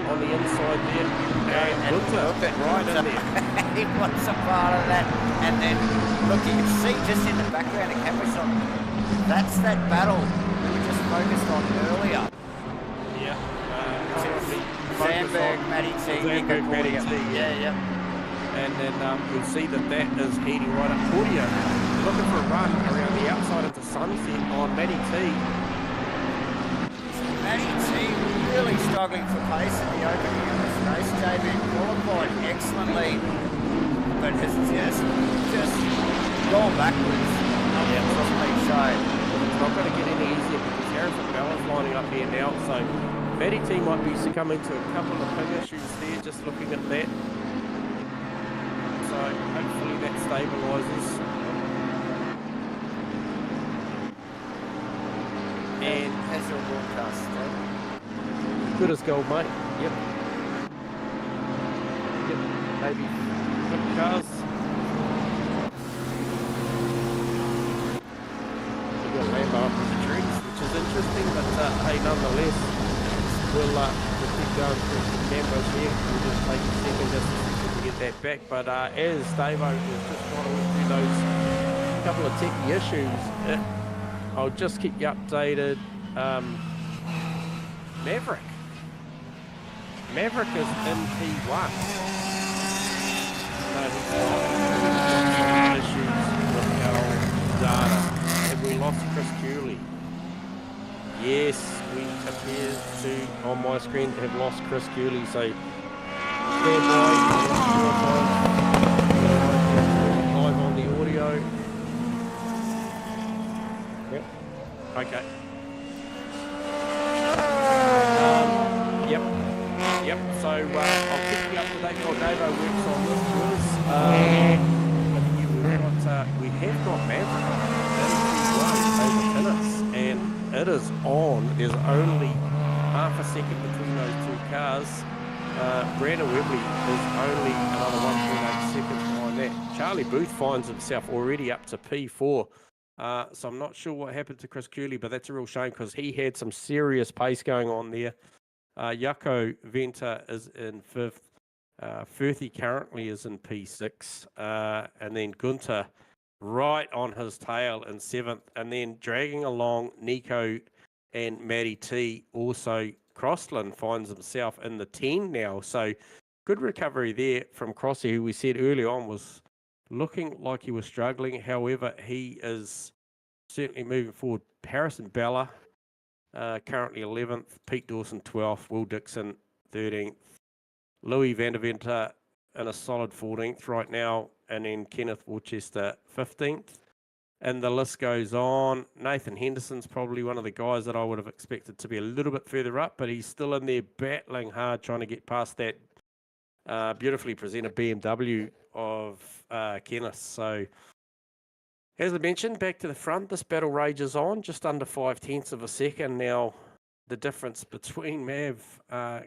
on the inside there, and right in there. He wants a part of that. And then, look, you can see just in the background a camera shot, that's that battle we were just focused on earlier. Yeah. Zandberg, Matty T, Nico Cordia. Yeah. And then you'll see that is heating right up. Cordia looking for a run around the outside into Sunset on Matty T. Matty T really struggling for pace in the opening of this race. J-Man qualified excellently, but has just gone backwards. So it's not going to get any easier because Harrison Bella's lining up here now. So Matty T might be succumbing to a couple of ping issues there, just looking at that. So hopefully that stabilises. And has your broadcast good as gold, mate. Yep. Maybe flip cars. You got Lambo up in the trees, which is interesting, but hey, nonetheless, we'll keep going through the Lambos here. We'll just take a second just to get that back. But as Davo was just trying to work through those couple of techie issues, I'll just keep you updated. Maverick is in P1. No, he's got issues with our data. Have we lost Chris Cooley? Yes, we appear to, on my screen, have lost Chris Cooley. So stand by. Live on the audio. Yeah. Okay. Yep. Yep. So I'll keep you up to date while Davo works on this. We have got Maverick in P1 over Pinnis, and it is on. There's only half a second between those two cars. Brandon Webley is only another 1.8 seconds behind that. Charlie Booth finds himself already up to P4. So I'm not sure what happened to Chris Curley, but that's a real shame because he had some serious pace going on there. Jaco Venter is in 5th. Furthy currently is in P6. And then Gunter right on his tail in 7th. And then dragging along Nico and Matty T. Also, Crossland finds himself in the 10 now. So good recovery there from Crossy, who we said early on was looking like he was struggling. However, he is certainly moving forward. Harrison Bella, currently 11th. Pete Dawson, 12th. Will Dixon, 13th. Louis Vandeventer in a solid 14th right now. And then Kenneth Worcester, 15th. And the list goes on. Nathan Henderson's probably one of the guys that I would have expected to be a little bit further up, but he's still in there battling hard, trying to get past that beautifully presented BMW of Kenneth. So, as I mentioned, back to the front, this battle rages on, just under 0.5 of a second. Now, the difference between Mav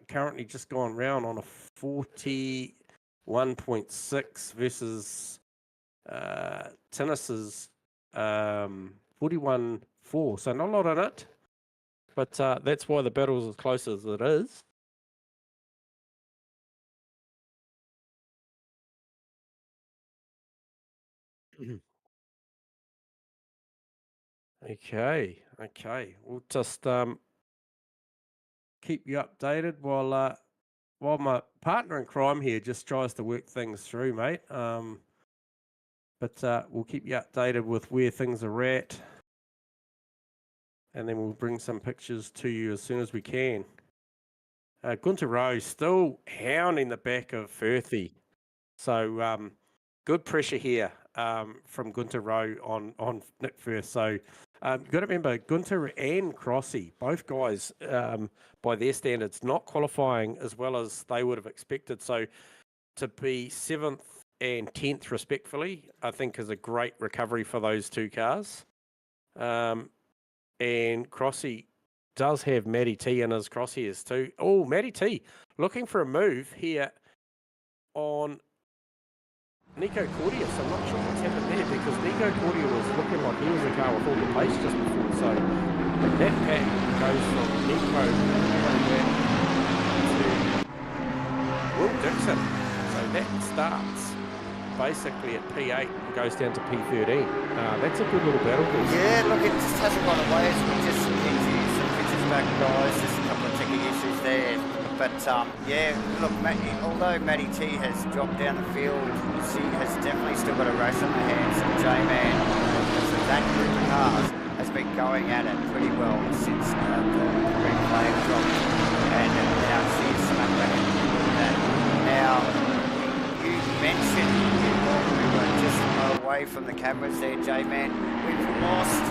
currently just gone round on a 41.6 versus Tinnis's 41.4, so not a lot in it, but that's why the battle's as close as it is. Okay, we'll just keep you updated while my partner in crime here just tries to work things through, mate. But we'll keep you updated with where things are at. And then we'll bring some pictures to you as soon as we can. Gunter Rowe still hounding the back of Firthy. So good pressure here from Gunter Rowe on Nick Firth. So you've got to remember, Gunter and Crossy, both guys, by their standards, not qualifying as well as they would have expected. So to be 7th and 10th respectfully, I think is a great recovery for those two cars. And Crossy does have Matty T in his crosshairs too. Oh, Matty T looking for a move here on Nico Cordia. So I'm not sure what's happened there because Nico Cordia was looking like he was the car with all the pace just before. So that pack goes from Nico to Will Dixon. So that starts basically at P8 and goes down to P13. That's a good little battle. Yeah, look, it just hasn't gone away as we just need to use some pictures back, guys. Just a couple of technical issues there. But yeah, look, although Matty T has dropped down the field, she has definitely still got a race on her hands. J-Man, so that group of cars has been going at it pretty well since the green flag dropped. And now she's smack back into that. Now, you mentioned we were just away from the cameras there, J-Man. We've lost,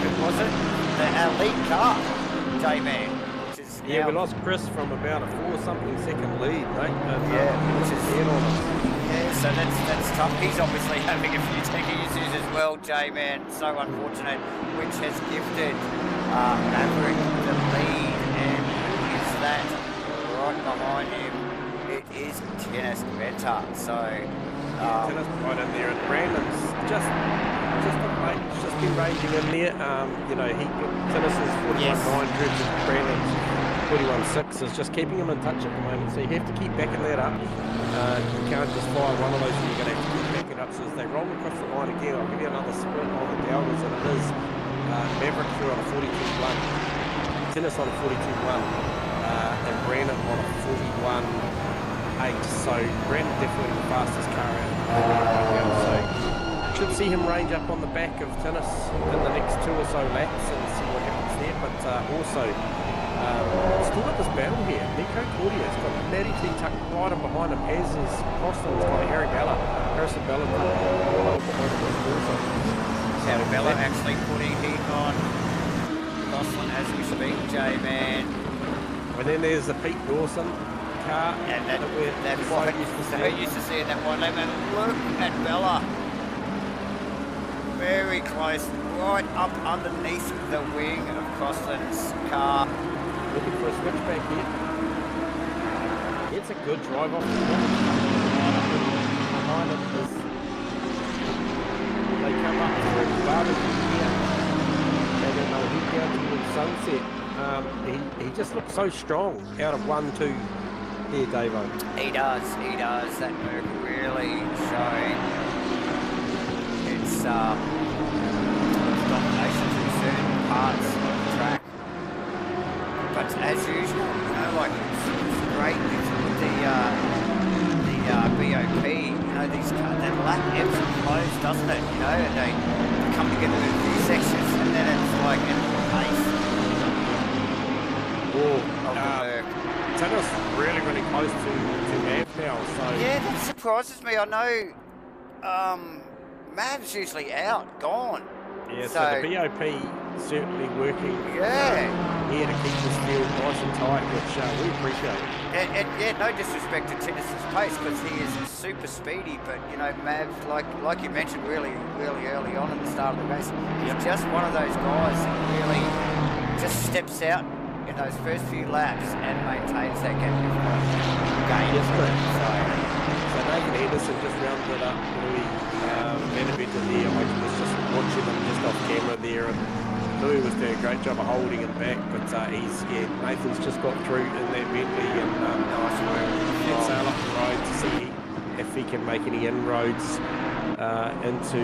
who was it? Our lead car, J-Man. Yeah, we lost Chris from about a 4-something second lead, mate. Yeah, which is dead on us. Yeah, so that's tough. He's obviously having a few technical issues as well, J-Man. So unfortunate, which has gifted Maverick the lead. And who is that right behind him? It is Tennis Venter. So Tennis right in there, and Brandon's just been ranging in there. You know, Tennis is 41.9, yes. Brandon's 41.6 is just keeping him in touch at the moment. So you have to keep backing that up. You can't just fire one of those, and you're going to have to keep backing up. So as they roll across the line again, I'll give you another sprint on the Deltas, and it is Maverick through on a 42.1, Tennis on a 42.1, and Brandon on a 41.8. So Brandon definitely the fastest car out. So should see him range up on the back of Tennis in the next 2 or so laps and see what happens there. But also, still at this battle here, Nico Cordia's got Matty T tucked right in behind him, as is Crossland's got Harry Bella, Harrison Bella well behind him also. So And Bella actually putting heat on Crossland as we speak, J-Man. And then there's the Pete Dawson car. And that's so used to seeing that one lap. And look at Bella. Very close, right up underneath the wing of Crossland's car. Looking for a switchback here. It's a good drive off the behind it as they come up through the barbecue here. And then they'll head down towards Sunset. He just looks so strong out of 1-2 here, Davo. He does. That Merc really showing its domination through certain parts of the track. But as usual, like it's great with the BOP, these cars, that lap ebbs and flows, doesn't it? And they come together in a few sections and then it's like at pace. Tennis really close to Mav now, so... Yeah, that surprises me. I know Mav's usually gone. Yeah, so the BOP certainly working here to keep this field nice and tight, which we appreciate. And yeah, no disrespect to Tennis's pace because he is super speedy, but Mav, like you mentioned really early on in the start of the race, he's just one of those guys that really just steps out in those first few laps and maintains that gap gain. Yes, so Nathan Anderson just rounded it up Louis Benavente there. I was just watching him just off camera there, and Louis was doing a great job of holding him back, but Nathan's just got through in that Bentley and head sail up the road to see if he can make any inroads into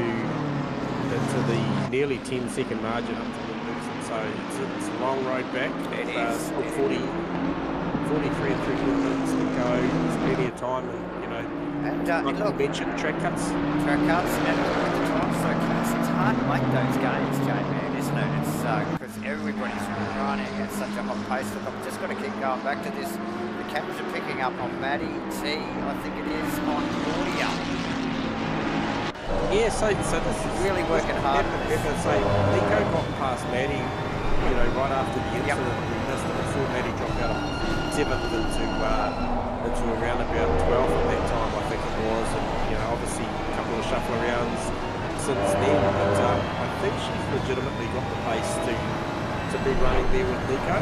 the nearly 10-second margin up to so it's a long road back. It is. 43 and 3 minutes to go. There's plenty of time, and look, mentioned track cuts. And the time's so close. It's hard to make those games, J-Man, isn't it? It's because everybody's running at such a hot pace. Look, I've just got to keep going back to this. The cameras are picking up on Maddie T. I think it is on audio. Yeah, so this is really working hard. So Nico got past Maddie, right after the incident. We missed it. We saw Maddie drop out of 7th into around about 12th at that time, I think it was. And obviously a couple of shuffle arounds since then. But I think she's legitimately got the pace to be running there with Nico.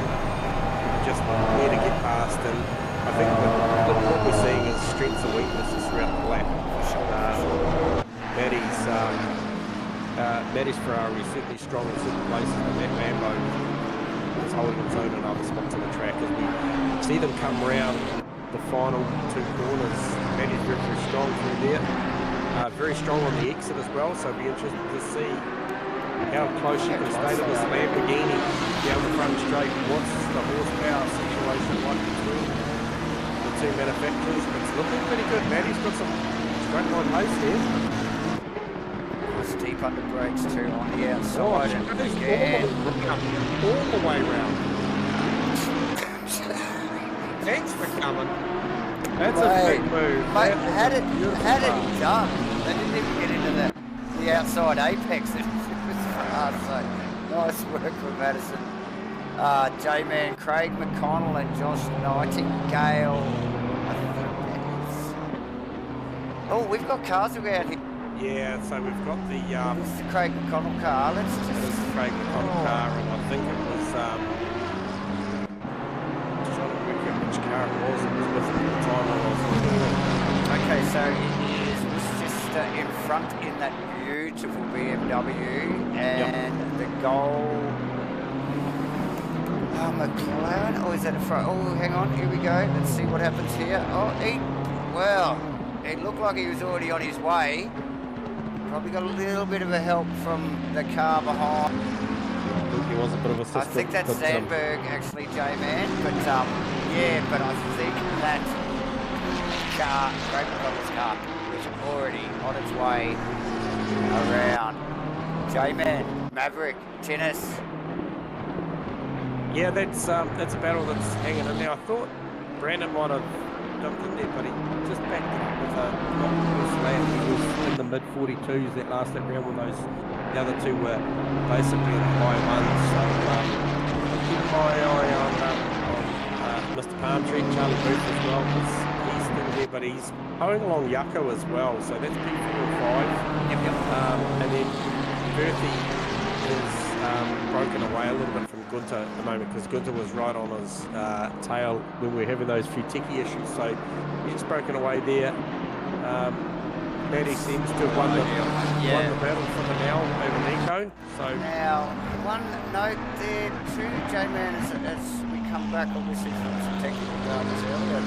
Just there to get past, and I think what we're seeing is strengths and weaknesses throughout the lap. Maddie's Ferrari is certainly strong in certain places, but that Lambo is holding its own in other spots on the track. As we see them come round the final 2 corners, Maddie's very strong through there. Very strong on the exit as well, so it'll be interesting to see how close she can stay to this Lamborghini down the front straight. What's the horsepower situation like between the 2 manufacturers? It's looking pretty good. Maddie's got some straight line pace there. Deep under brakes too on the outside. And again, all the way round. Thanks for coming. That's a big move. Mate, had it done, they didn't even get into the outside apex. It was hard, so nice work from Madison. J-Man, Craig McConnell and Josh Nightingale. Oh, we've got cars around here. Yeah, so we've got the... This is the Craig McConnell car. Let's just... It is the Craig McConnell car, and I think it was... trying to work out which car it was. It was with at the time when I was looking at it. Okay, so it was just in front in that beautiful BMW, and the gold... Oh, McLaren? Oh, is that in front? Oh, hang on. Here we go. Let's see what happens here. Oh, well, it looked like he was already on his way. Probably got a little bit of a help from the car behind. I think he was a bit of assistance. I think that's Sandberg, actually, J-Man. But, yeah, but I think that car, Craig McConnell's car, was already on its way around. J-Man, Maverick, Tennis. Yeah, that's a battle that's hanging in there. I thought Brandon might have jumped in there, but he just backed it up with a not worse lap. He was in the mid-42s that last lap round when those The other two were basically the high ones. So keep my eye on Mr. Palmtree, Charlie Booth as well, because he's still there, but he's going along Yucko as well. So that's P4 and 5. Yep. And then Berthy is broken away a little bit from Gunter at the moment, because Gunter was right on his tail when we were having those few ticky issues. So he's just broken away there. Maddie seems to have won the battle for the now over Nico. So now, one note there too, J-Man, as we come back obviously from some technical dramas earlier,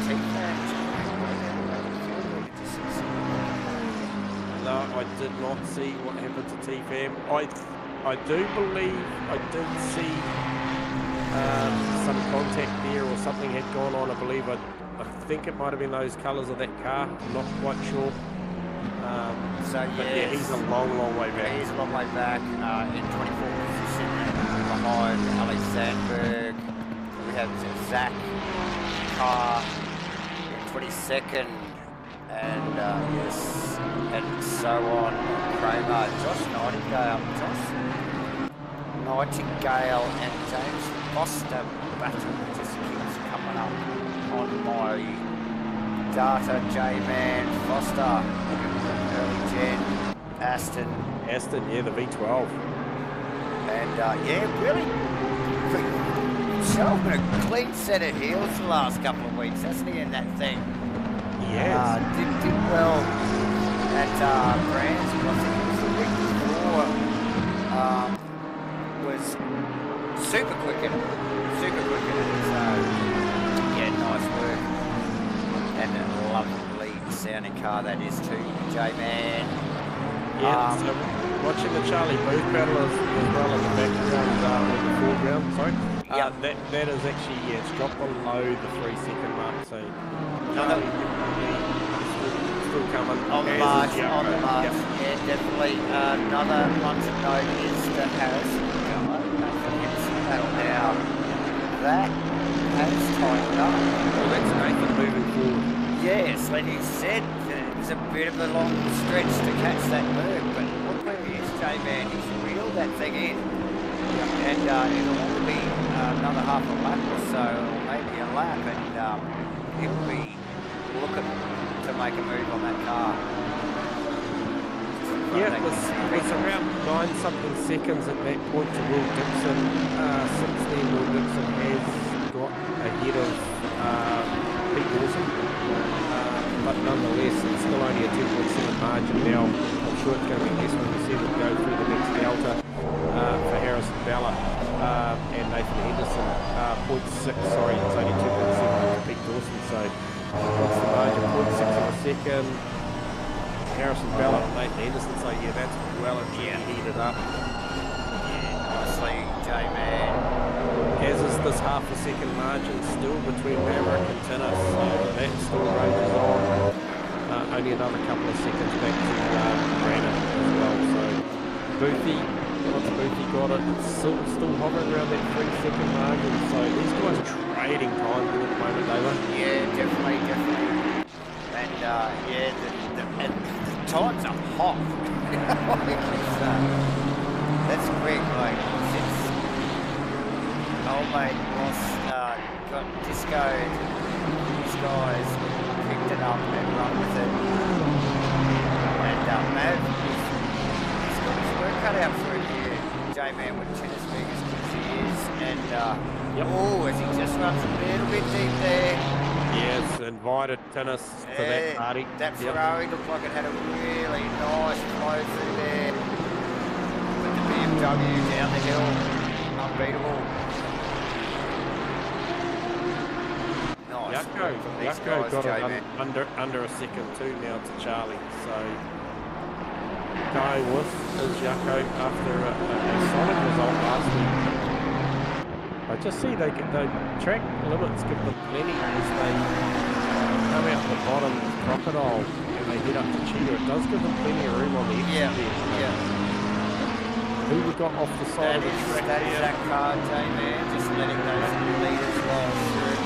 no, I did not see what happened to T-Fam. I do believe I did see some contact there, or something had gone on. I think it might have been those colours of that car. I'm not quite sure. But yeah, he's a long way back. He's a long way back, in 24th position behind Alex Sandberg. We have Zach Carr in 22nd, and yes, and so on. Kramer, Josh Nightingale, and James Foster battle just keeps coming up on my data. J-Man, Foster, early gen, Aston, yeah, the V12. and yeah, really showing a clean set of heels the last couple of weeks, hasn't he, in that thing? Yes. Did well at Brands. I think it was the week before. Was super quick in it. So yeah, nice work. And a lovely sounding car that is too, J-Man. Yeah, so watching the Charlie Booth battle as well in the background, in the foreground, sorry. That is actually, yeah, it's dropped below the 3 second mark, so Charlie still coming. On the march. Yep. Yeah, definitely. Another one to note is the Harrison battle now. That has tightened up. Well, that's Nathan moving forward. Yes, like you said, it was a bit of a long stretch to catch that move, but look where he is, J-Man. He's reeled that thing in. And it'll only be another half a lap or so, or maybe a lap, and he'll be looking to make a move on that car. Yeah, it was around 9-something seconds at that point to Will Dixon. Since then, Will Dixon has got ahead of Pete Dawson. But nonetheless, it's still only a 10.7 margin now. I'm sure it's going to be less when we see them go through the next delta for Harrison Bella and Nathan Henderson. 0.6, sorry, it's only 2.7 for Pete Dawson. So what's the margin? 0.6 in a second. Harrison Bella and Nathan Henderson, so yeah, that's well and heated up. Yeah, nicely, J-Man. As is this half a second margin still between Maverick and Tinnis, so that still rages on. Only another couple of seconds back to Brandon as well, so Boothie, once Boothie got it, it's still hovering around that 3 second margin, so these guys are trading time at the moment, Davo. Yeah, definitely. And yeah, and the times are hot. That's quick, like, since old mate Ross got discoed, these guys picked it up and run with it. And Mav, he's got his work cut out for him here. J-Man with tennis big as good as he is. And oh, as he just runs a little bit deep there. Yes, invited Tinnis to that party. That Ferrari looked like it had a really nice flow through there. With the BMW down the hill, unbeatable. Nice. Yucko got it under a second too now to Charlie. So going with is Yucko after a solid result last week. I just see the track limits give them plenty as they come out the bottom of Crocodile and they head up to Cheetah. It does give them plenty of room on the exit there. Yeah. Who we got off the side of the track that is that car, J-Man, just letting those leaders roll through.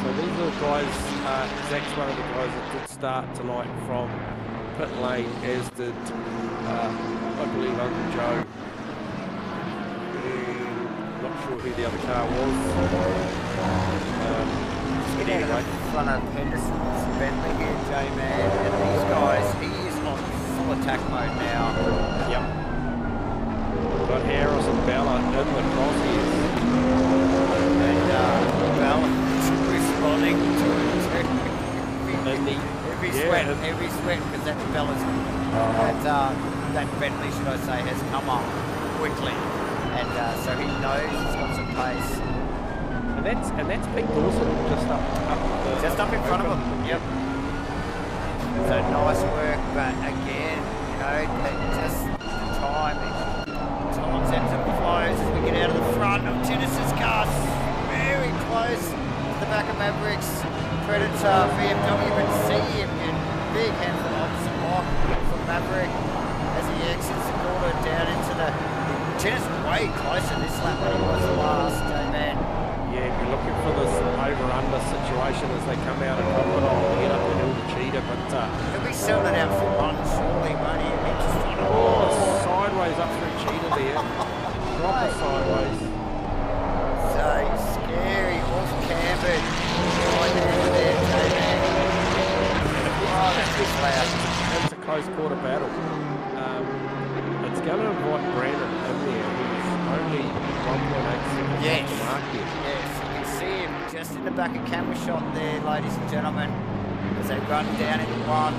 So these are the guys, Zach's one of the guys that did start tonight from pit lane, as did I believe Uncle Joe. And not sure who the other car was. Get out of the front of Henderson's Bentley here, J-Man, and these guys, he is on full attack mode now. Yep. Got Harris and Bella in the crosshairs. And Bella is responding to it. Every sweat, because that Bella's, that Bentley, should I say, has come up quickly. And so he knows he's got some pace. And that's Pete Dawson just up in front of him. Yep. So nice work, but again, you know, just the time's ebbs and flows as we get out of the front of Tennis's car, very close to the back of Maverick's Predator BMW, but see him get big hands on the opposite block from Maverick as he exits the corner down into the Tennis way closer this lap than he was the last, man. Yeah, if you're looking for this over-under situation as they come out of Crocodile, get up the hill to Cheetah, but... he'll be selling it out for one, surely, won't he? Just sideways up through Cheetah there. Proper sideways. So scary, off cambered. Right there, J-Man. Oh, that's just loud. It's a close quarter battle. It's going to invite Brandon in there, who's only 1.8 seconds off the mark here. Yes, you can see him just in the back of camera shot there, ladies and gentlemen, as they run down into one.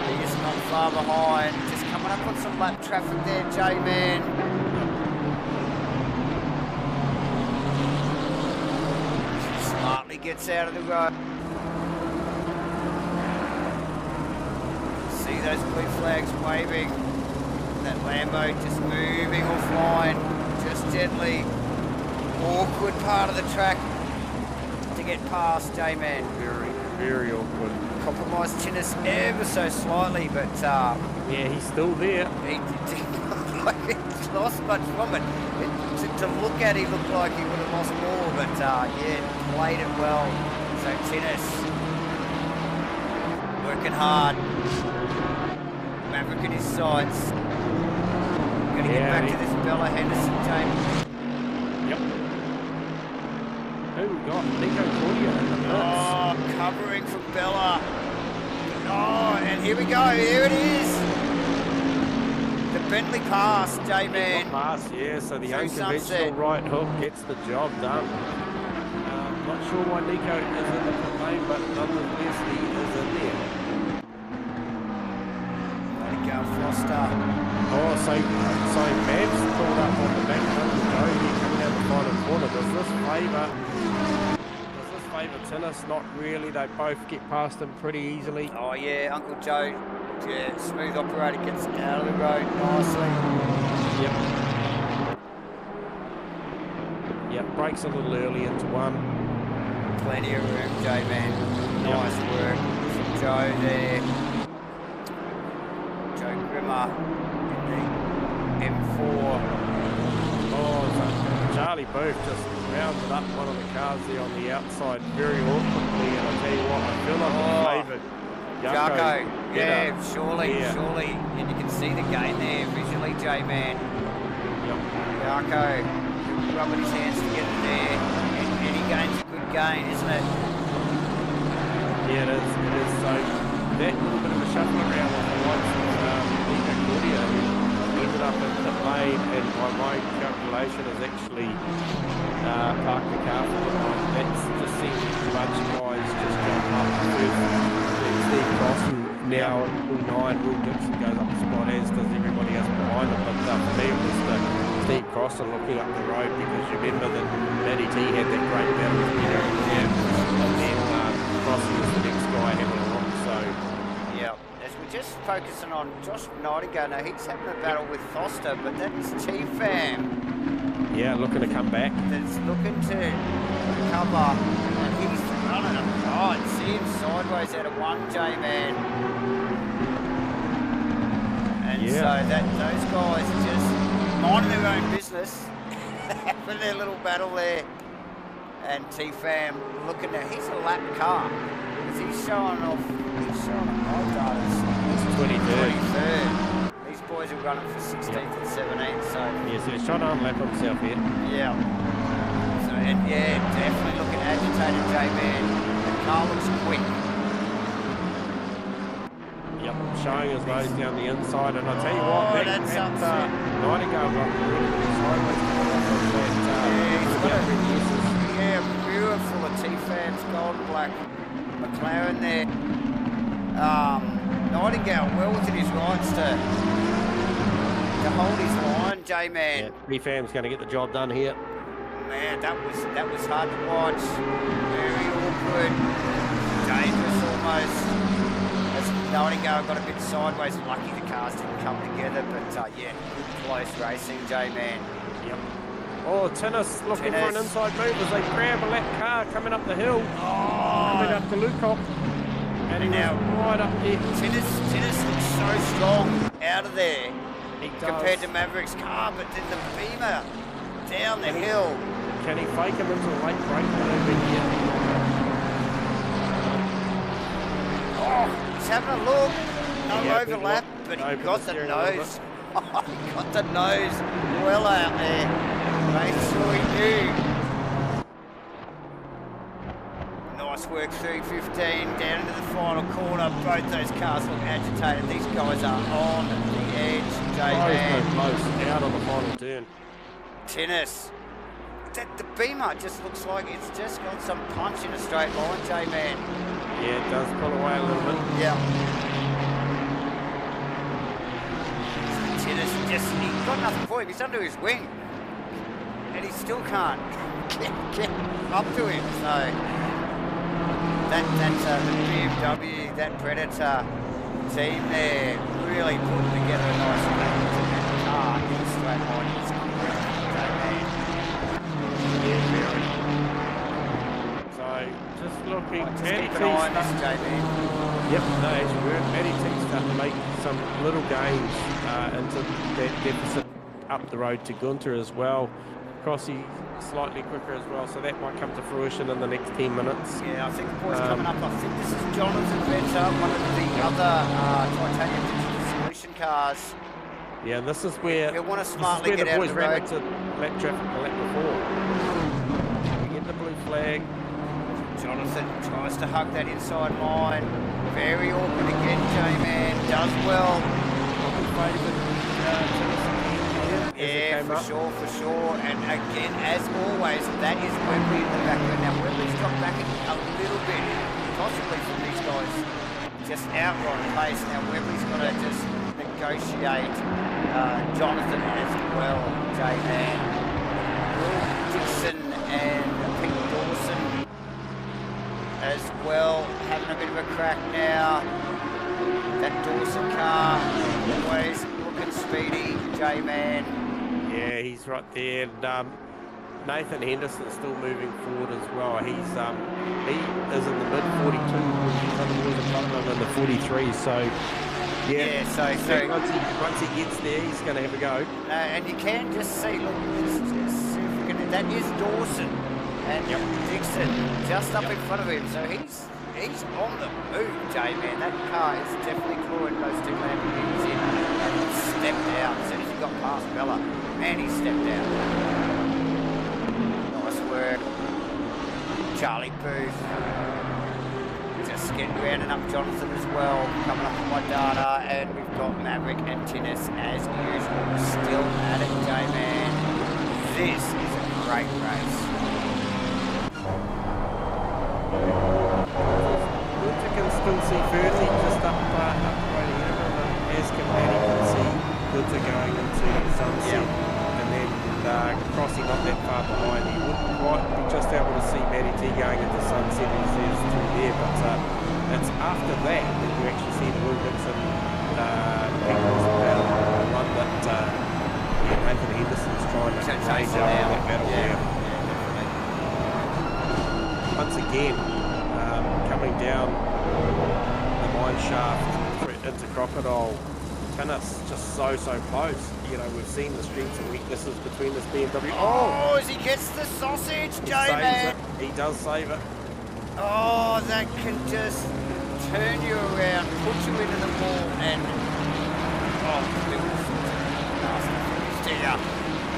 He is not far behind, just coming up on some lap traffic there, J-Man. Smartly gets out of the road. See those blue flags waving. That Lambo just moving offline, just gently. Awkward part of the track to get past, J-Man. Very, very awkward. Compromised Tennis ever so slightly, but yeah, he's still there. He didn't like he's lost much from it. To look at, he looked like he would have lost more, but yeah, played it well. So Tennis working hard. Maverick in his sights. Going to get back to this Bella Henderson, James. Yep. Oh, we got Nico Claudia in the pits. Oh, covering from Bella. Oh, and here we go. Here it is. The Bentley pass, J-Man. Pass, yeah. So the unconventional right hook gets the job done. Not sure why Nico is in the pit lane, but nonetheless he is in there. Let it go, Foster. Oh, so Mavs pulled up on the back of Uncle Joe here coming down the final corner. Does this favour Tennis? Not really. They both get past him pretty easily. Oh yeah, Uncle Joe, yeah, smooth operator, gets out of the road nicely. Yep, breaks a little early into one. Plenty of room, J-Man. Nice work from Joe there. Joe Grimmer. M4. Oh, so Charlie Booth just rounded up one of the cars there on the outside very awkwardly, and I tell you what, I feel like I favoured Jarko. Yeah, surely. And you can see the gain there visually, J-Man. Yep. Jarko rubbing his hands together there. And any gain's a good gain, isn't it? Yeah, it is. So that little bit of a shuffle around with the likes of Nico Claudia, ended up in the lane, and by my calculation has actually parked the car for the night. That's just seen a bunch of guys just jump up first. Steve Cross, and now Will 9, Will Dixon goes up the spot, as does everybody else behind him. But for me it was the Steve Cross looking up the road, because you remember that Matty T had that great battle with Peter, and then Cross was the next guy having a look. So yeah. As we're just focusing on Josh Nightingale, now he's having a battle with Foster, but that's T-Fam. yeah, looking to come back. That's looking to recover, and he's running it right. See him sideways out of one, J-Man. And so those guys are just minding their own business, having their little battle there. And T-Fam looking at, he's a lap car. He's showing off, pole data. It's 23rd. These boys who run it for 16th and 17th. So Yeah, so he's trying to unlap himself here. yeah. So and yeah, definitely looking agitated, J-Man. The car looks quick. Yep, showing his nose down the inside, and I tell you what, that Nightingale got a little bit sideways coming off of that. Viewer full of T-Fabs, gold and black McLaren there. Nightingale well within his rights to hold his line, J-Man. Yeah, T-Fam's going to get the job done here. Man, that was hard to watch. Very awkward, dangerous almost. As Nightingale got a bit sideways, lucky the cars didn't come together, but yeah, close racing, J-Man. Yep. Oh, Tennis looking for an inside move as they grab a lap car coming up the hill. Coming up to Lukoc. And he now right up there. Tennis looks so strong out of there compared does. to Maverick's car, but then the Beamer down the hill. Can he fake him into a late break maneuver here? Oh, he's having a look. No overlap, but he got the nose. He got the nose well out there. Made sure he knew. Nice work, 315 down into the final corner. Both those cars look agitated. These guys are on the edge, J-Man. Close, out on the final turn. Tennis. The Beamer just looks like it's just got some punch in a straight line, J-Man. Yeah, it does pull away a little bit. Yeah. Tennis he's got nothing for him. He's under his wing. And he still can't get up to him. So that's the BMW, that Predator team there, really putting together a nice car in a straight line. It's So just looking. just keep an eye on this, JB. Yep, no, as you were. Matty T's starting to make some little gains into that deficit up the road to Gunter as well. Crossy slightly quicker as well, so that might come to fruition in the next 10 minutes. Yeah, I think the boys coming up. I think this is Jonathan Venter, one of the other Titanium Digital Solution cars. Yeah, and this is where, He'll want to smartly get the out boys of the ran road. into lap traffic the lap before. We get the blue flag. Jonathan tries to hug that inside line. Very awkward again, J-Man. Does well. Yeah, for sure. And again, as always, that is Wembley in the background. Now, Wembley's dropped back a little bit, possibly from these guys. Just outright pace. Now, Wembley's got to just negotiate Jonathan as well, J-Man. Will Dixon and Pete Dawson as well, having a bit of a crack now. That Dawson car, always looking speedy, J-Man. Yeah, he's right there. And Nathan Henderson's still moving forward as well. He is in the mid 42. He's on the boys in front of him in the 43. So yeah, so once he gets there, he's going to have a go. And you can just see, look, let's just see if we can. That is Dawson and Dixon just up in front of him. So he's on the move, J-Man. That car is definitely clawing those two Lamborghinis in. And he stepped out as soon as he got past Bella. Man, he stepped out. Nice work. Charlie Booth. Just getting rounding up Jonathan as well. Coming up on my data. And we've got Maverick and Tinnis as usual. Still at it, J-Man. This is a great race. Gunter can still see 30 just up right here. As Matty can see Gunter going into sunset. And then Crossy not that far behind. He wouldn't quite be just able to see Matty T going into sunset as there's two there. But it's after that you actually see the Will Dixon battle. The one that Nathan Henderson's trying to change out in that battle. Once again, coming down the mine shaft into Crocodile, Tennis just so close. You know, we've seen the strengths and weaknesses between this BMW. Oh, as he gets the sausage, J-Man. He does save it. Oh, that can just turn you around, put you into the wall, and Yeah.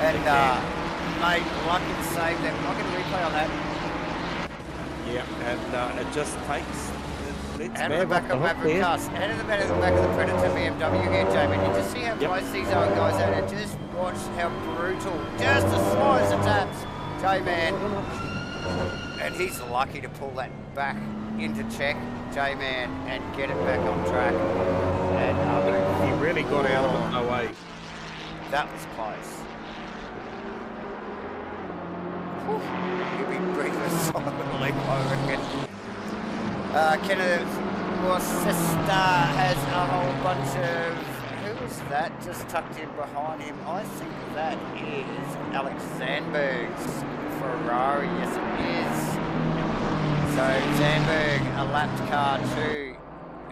And, mate, lucky to save them. I'll get a replay on that. Yeah, and it just takes... Out of the back of Maverick Cars. Out of the back of the Predator BMW here, Jamie. You just see how close these are, guys. And just watch how brutal. Just the slightest of taps. J-Man. And he's lucky to pull that back into check, J-Man, and get it back on track. And he really got out of it, no way. That was close. He'll be breathing a sigh of relief, I reckon. Kenneth Worcester has a whole bunch of... Who is that just tucked in behind him? I think that is Alex Zandberg's Ferrari. Yes, it is. So Zandberg, a lapped car too.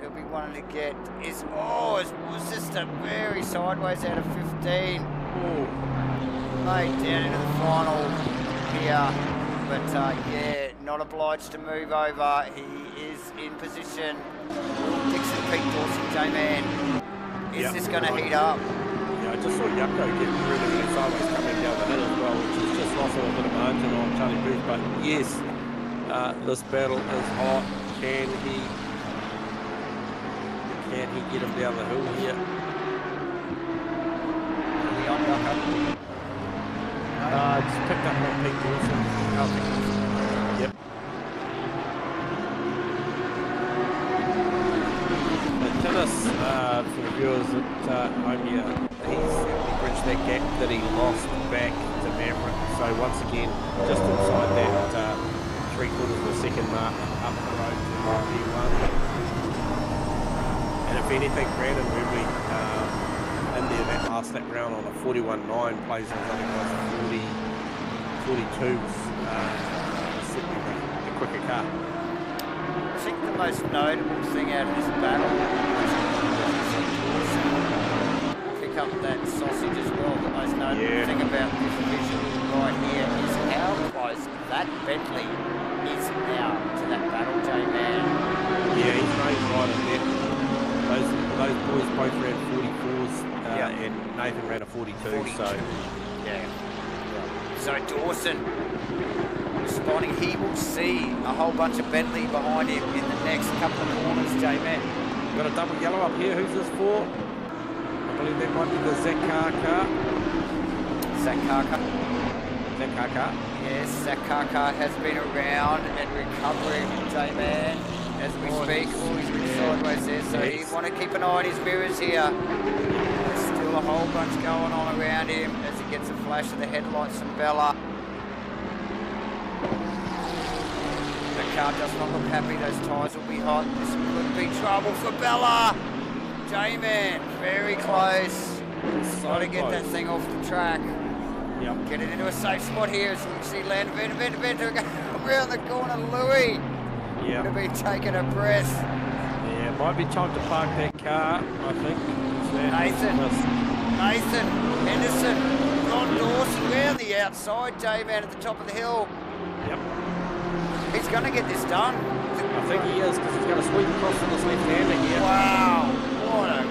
He'll be wanting to get... Is Worcester very sideways out of 15. Ooh. Mate, down into the final here. But yeah, not obliged to move over. He is in position. Dixon, Pete Dawson, J-Man. Is this going to heat up? Yeah, I just saw Yucko get really sideways coming down the hill as well, which has just lost a little bit of margin on Charlie Booth. But yes, this battle is hot. Can he get him down the hill here? Are we on Yucko? Just picked up on Pete Dawson. Yep. Tennis, for the viewers at home here, he's bridged that gap that he lost back to Maverick. So once again, just inside that 3/4 of a second mark up the road to P1. And if anything, Brandon Webley in there that last lap round on a 41.9 plays on something like 42s, simply the quicker car. I think the most notable thing out of this battle is pick up that sausage as well. The most notable thing about this visual right here is how close that Bentley is now to that battle, J-Man. Yeah, he's right in there. Those boys both ran 44s, and Nathan ran a 42. So yeah. So Dawson responding, he will see a whole bunch of Bentley behind him in the next couple of corners, J-Man. Got a double yellow up here. Who's this for? I believe that might be the Zach car. Zach car. Yes, Zach car has been around and recovering, J-Man, as we speak. Oh, he's been sideways there, so you want to keep an eye on his mirrors here. There's still a whole bunch going on around him as he gets a flash of the headlights from Bella. The car does not look happy. Those tyres will be hot. This could be trouble for Bella. J-Man, very close. Got to get that thing off the track. Yep. Get it into a safe spot here so we can see Landaventa around the corner. Louis would have been taking a breath. Yeah, it might be time to park that car, I think. Nathan, Henderson, Ron Dawson around the outside. J-Man at the top of the hill. Yep. He's going to get this done. I think he is, because he's going to sweep across to this left-hander here. Wow, what a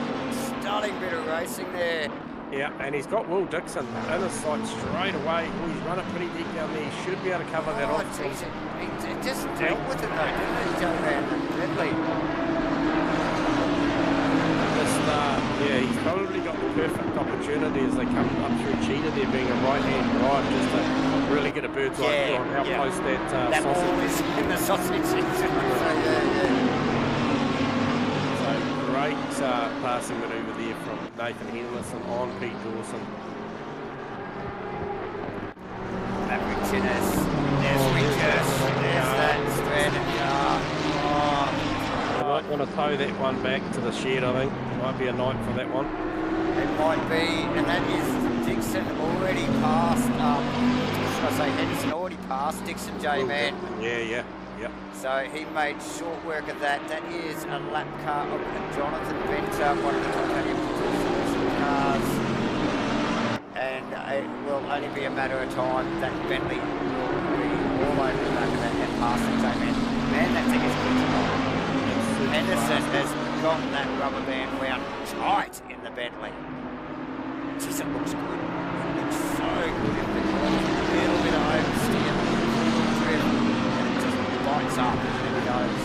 stunning bit of racing there. Yeah, and he's got Will Dixon in his sight straight away. Oh, he's run it pretty deep down there. He should be able to cover that off. Geez, he just dealt with it though, didn't he, J-Man? Bentley. He's probably got the perfect opportunity as they come up through Cheetah there, being a right-hand drive, just to really get a bird's eye view on how close that sausage is in the sausage. So great passing manoeuvre there from Nathan Henderson on Pete Dawson. Maverick Tennis. There's that stranded car. I might want to tow that one back to the shed, I think. Might be a night for that one. It might be, and that is Dixon already passed, Henderson already passed Dixon, J-Man. Yeah. So he made short work of that. That is a lap car of Jonathan Venter, one of the titanium cars. And it will only be a matter of time that Bentley will be all over the back of that and passing J-Man. Man, that thing is good to know. Henderson has got that rubber band wound tight in the Bentley. Jeez, it looks good. It so good in the corners. A little bit of oversteer, a little drift, and it just lights up and then it goes.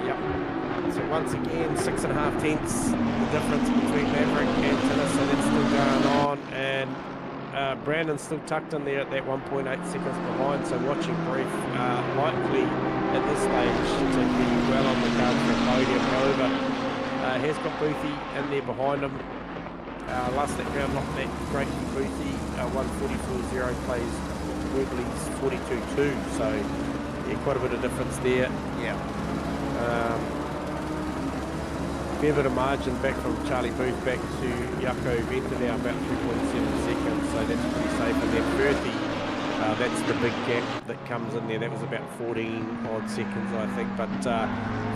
Yep. So once again, 6.5 tenths the difference between Maverick and Tinnis, so that's still going on, and Brandon's still tucked in there at that 1.8 seconds behind, so watching brief, likely at this stage to be well on the card for a podium. However, has got Boothie in there behind him. Last that round, not that great for Boothie. 1:44.0 plays Webley's 42.2, so yeah, quite a bit of difference there. Yeah. Fair bit of margin back from Charlie Booth back to Jaco Venter now, about 3.7 seconds, so that's pretty safe. And then Bertie, that's the big gap that comes in there. That was about 14 odd seconds, I think. But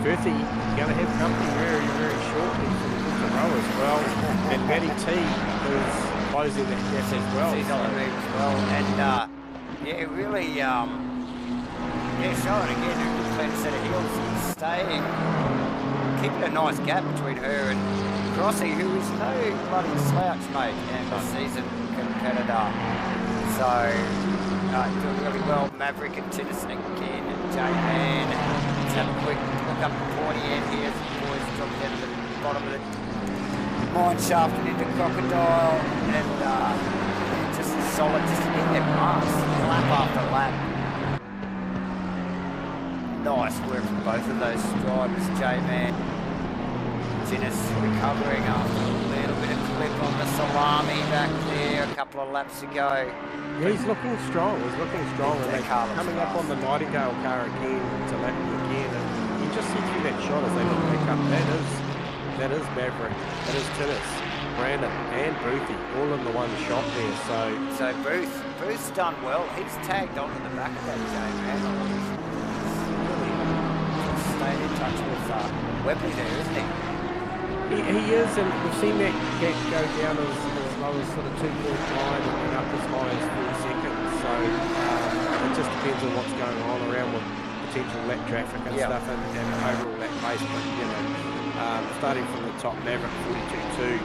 Bertie going to have company very, very shortly from the row as well. And Matty T is closing that gap as well. He's on the move as well. And yeah, really, yeah, showing again a good clean set of heels. He's staying, keeping a nice gap between her and Crossy, who is no bloody slouch, mate, and a seasoned competitor. So, doing really well. Maverick and Tennyson again. J-Man. Let's have a quick look up the pointy end here as the boys drop down to the bottom of the mine shaft and into Crocodile. And just solid, just in their marks, lap after lap. Nice work from both of those drivers, J-Man. Tinnis recovering after a little bit of clip on the Salami back there a couple of laps ago. Yeah, he's looking strong. He's looking strong. And they're coming up on the Nightingale car again to lap him again. And you just see through that shot as they look back up. That is Maverick. That is Tinnis, Brandon, and Boothie all in the one shot there. So Booth's done well. He's tagged onto the back of that J-Man. Staying in touch with Webley there, isn't he? He is, and we've seen that gap go down as low as sort of 2.9 and up as high as 4 seconds. So it just depends on what's going on around with potential lap traffic and stuff and overall lap pace. But you know, starting from the top, Maverick 42.2,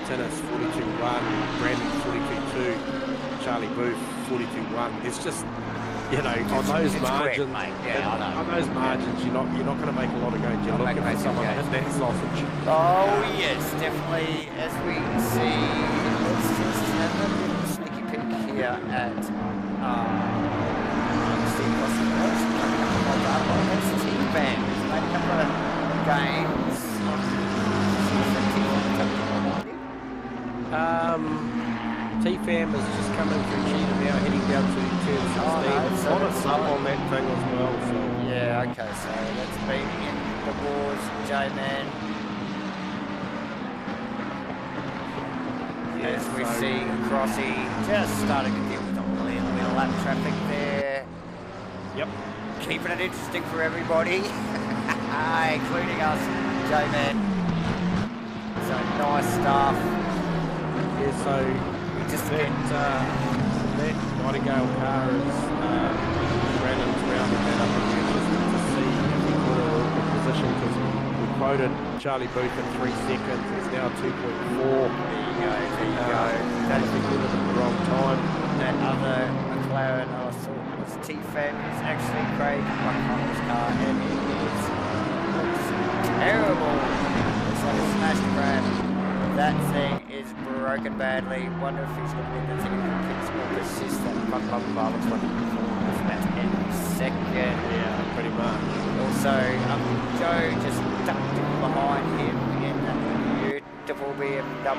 Tinnis 42.1, Brandon 42.2, Charlie Booth 42.1. It's just, you know, on those margins, quick, yeah, on those margins, you're not going to make a lot of gains. You're looking for someone to hit that sausage. Oh yes, definitely. As we see, let's just have a little sneaky peek here at Steve Crossy. That's T-Fan. He's made a couple of games. T-Fam is just coming through Cheetah now, heading down to turn 16. On that thing as well. So. Yeah, okay, so that's been in the wars, J-Man. As we see Crossy just starting to deal with a little bit of lap traffic there. Yep. Keeping it interesting for everybody, including us, J-Man. So nice stuff. Yeah, so just that Nightingale car is Brandon's rounding that up again just to see if he got a good position, because we quoted Charlie Booth in 3 seconds. It's now 2.4. There you go. That's because of the wrong time. That other McLaren I thought was T-Fan is actually Craig McConnell's car, and it looks terrible. It's like a smashed grab. That thing is broken badly. Wonder if he's going to get the thing in pits or persist. That blah blah blah looks like that's in second. Yeah, pretty much. Also, Joe just ducked in behind him in that beautiful BMW.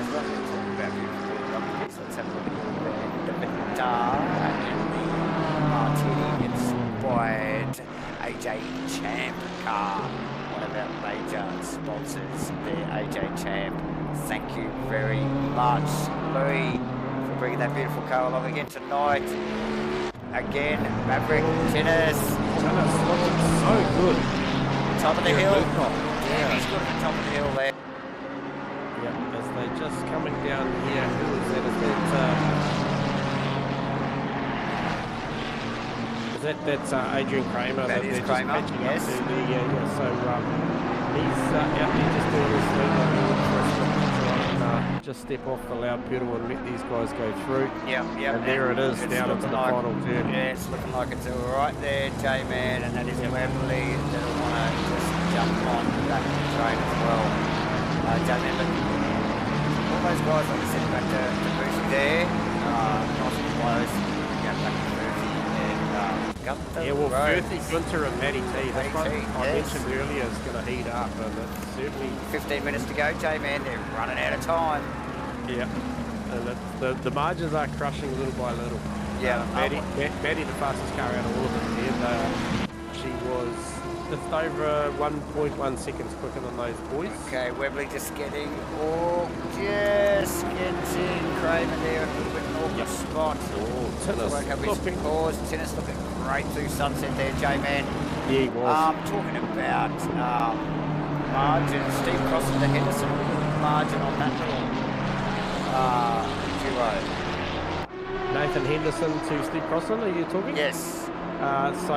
As well as talking about beautiful BMWs, let's have a look at the Vittar and the Martini inspired AJ Champ car. One of our major sponsors, the AJ Champ. Thank you very much, Louis, for bringing that beautiful car along again tonight. Again, Maverick, Tinnis looking so good. Top of the hill. Yeah, he's good at the top of the hill there. Yeah, as they just coming down here. Who is that? That's Adrian Kramer. That is Kramer, yes. So he's out there just doing his thing. just step off the loud pedal and let these guys go through. Yep. And there it is, down into the final turn. Yeah, it's looking like it's all right there, J-Man, and that is Wembley that'll want to just jump on the back of the train as well. J-Man, but all those guys, like I said, back to Boosie there, nice and close. Go back to Murphy and Gunther. Yeah, well, Murphy, Gunter and Matty T. That's what I yes. mentioned earlier is going to heat up, and it's certainly 15 minutes to go, J-Man. They're running out of time. Yeah, and the margins are crushing little by little. Yeah, Maddie, the fastest car out of all of them here. She was just over 1.1 seconds quicker than those boys. Okay, Webley just getting Kramer there, a little bit an awkward spot. Oh, Tennis Work up his cause. Tennis looking great through sunset there, J-Man. Yeah, he was. Talking about margin, Steve Crossing to Henderson, margin on that little duo. Nathan Henderson to Steve Crossan, are you talking? Yes. So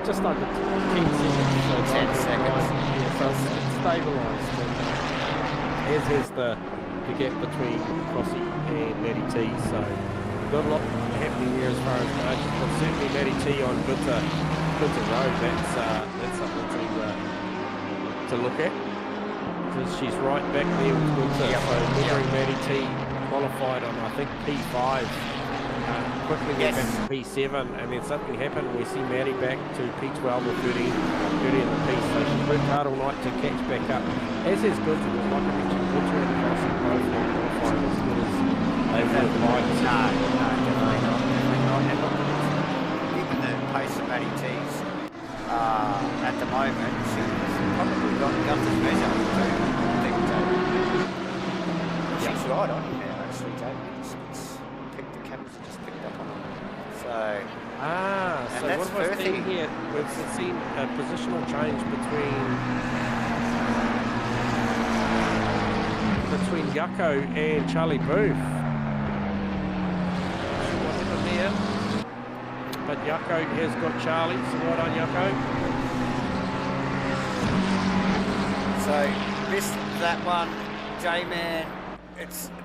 just under 10 seconds. So 10 seconds. Yeah, so it's stabilised. As is the gap between Crossy and Matty T. So got a lot happening here as far as margins, but certainly Matty T on Gunter Road. That's something to look at. Because she's right back there with Gunter. Yep. So measuring Matty T qualified on I think P5. Quickly went back to P7, and then something happened. We see Maddie back to P12 or 30 in the piece. So she worked hard all night to catch back up. As is good, like I mentioned, Gunter and Crossing both not qualifying as good as they would have liked. No, definitely not. And look, even the pace of Matty T's at the moment, she's probably got Gunter's measure. I think she's right on him now, actually, David. So what have I seen here? We've seen a positional change between Yucko and Charlie Booth. What happened there? But Yucko has got Charlie, so right on Yucko. So missed that one, J-Man.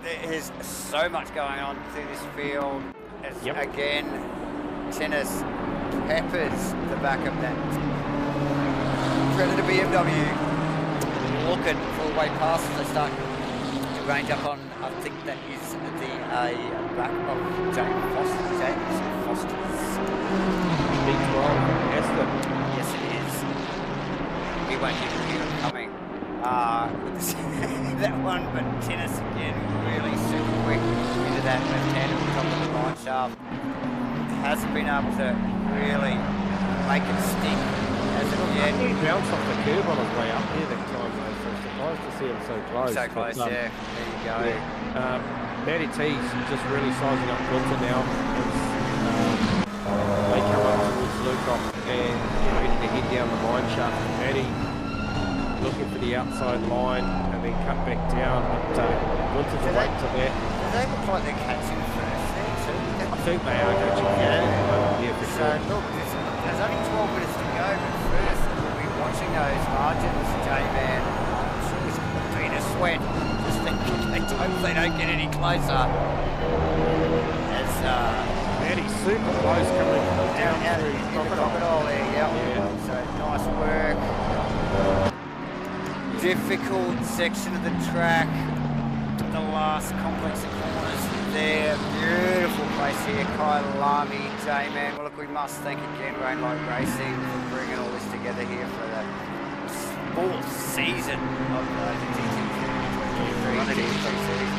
There's so much going on through this field. Again, Tennis peppers the back of that Predator BMW. Looking for a way past as they start to range up on, I think that is the back of Jane Foster's. B12, Aston. Yes, it is. We won't even hear it coming. That one, but Tennis again really super quick into that left hand at the top of the line shaft. Hasn't been able to really make it stick as of yet. He bounced off the curb on his way up here that time though, so surprised to see him so close. So close, yeah. There you go. Yeah. Matty T's just really sizing up Gunter now as they come up towards Lukoff and ready to head down the mine shaft. Matty looking for the outside line and then cut back down, but Gunter's away to that. Do they look like they're catching first there too? I think they are catching first. Yeah, for so sure. Look, there's only 12 minutes to go, but first we'll be watching those margins, J-Man. It's been a sweat. Just hope they don't get any closer. As Matty's super close coming down through Crocodile there, yeah. So nice work. Difficult section of the track. The last complex of corners there. Beautiful place here, Kyalami, J-Man. Well, look, we must thank again Rainlight Racing for bringing all this together here for the fourth season of the GT3 series.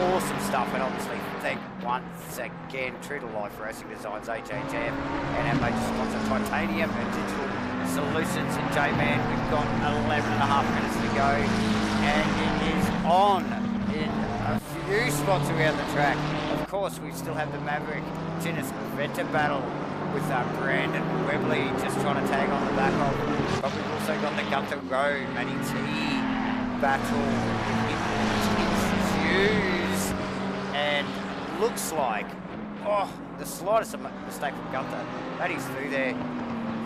Awesome stuff, and obviously thank once again True to Life Racing Designs, HHM, and our major sponsor Titanium and Digital Solutions. And J-Man, we've got 11.5 minutes to go, and it is on in a few spots around the track. Of course, we still have the Maverick Tennis Veta battle with Brandon Webley just trying to tag on the back of, but we've also got the Gunther Road Matty T battle ensues, and looks like the slightest mistake from Gunther. Matty's through there.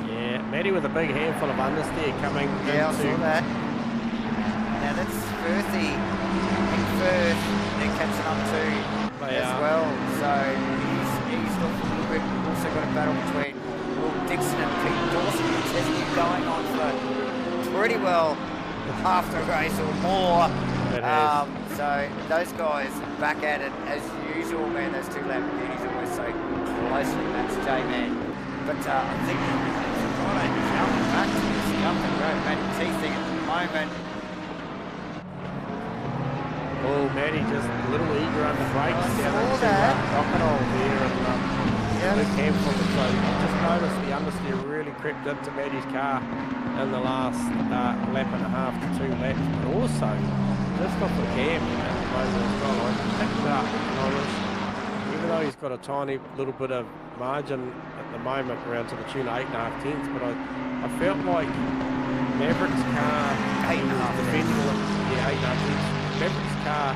Yeah, Matty with a big handful of understeer coming Yeah, into... I saw that. Now that's Firthy in first. they're catching up to as well. So he's looking a little bit. Also got a battle between Will Dixon and Pete Dawson. Testing going on for pretty well half the race or more. So those guys back at it as usual, man. Those two Lamborghinis always so closely matched, J-Man. But I think he's got to jump back to this jumping rope Matty T thing at the moment. Oh, Matty just a little eager on the brakes down into Crocodile there, and Luke Hampton. So I just noticed the understeer really crept into Matty's car in the last lap and a half to 2 laps, but also just off the cam at the moment as well. I picked up, even though he's got a tiny little bit of margin at the moment around to the tune of 8.5 tenths, but I felt like Maverick's car, 8.5 defending, 8.5 tenths. Maverick's car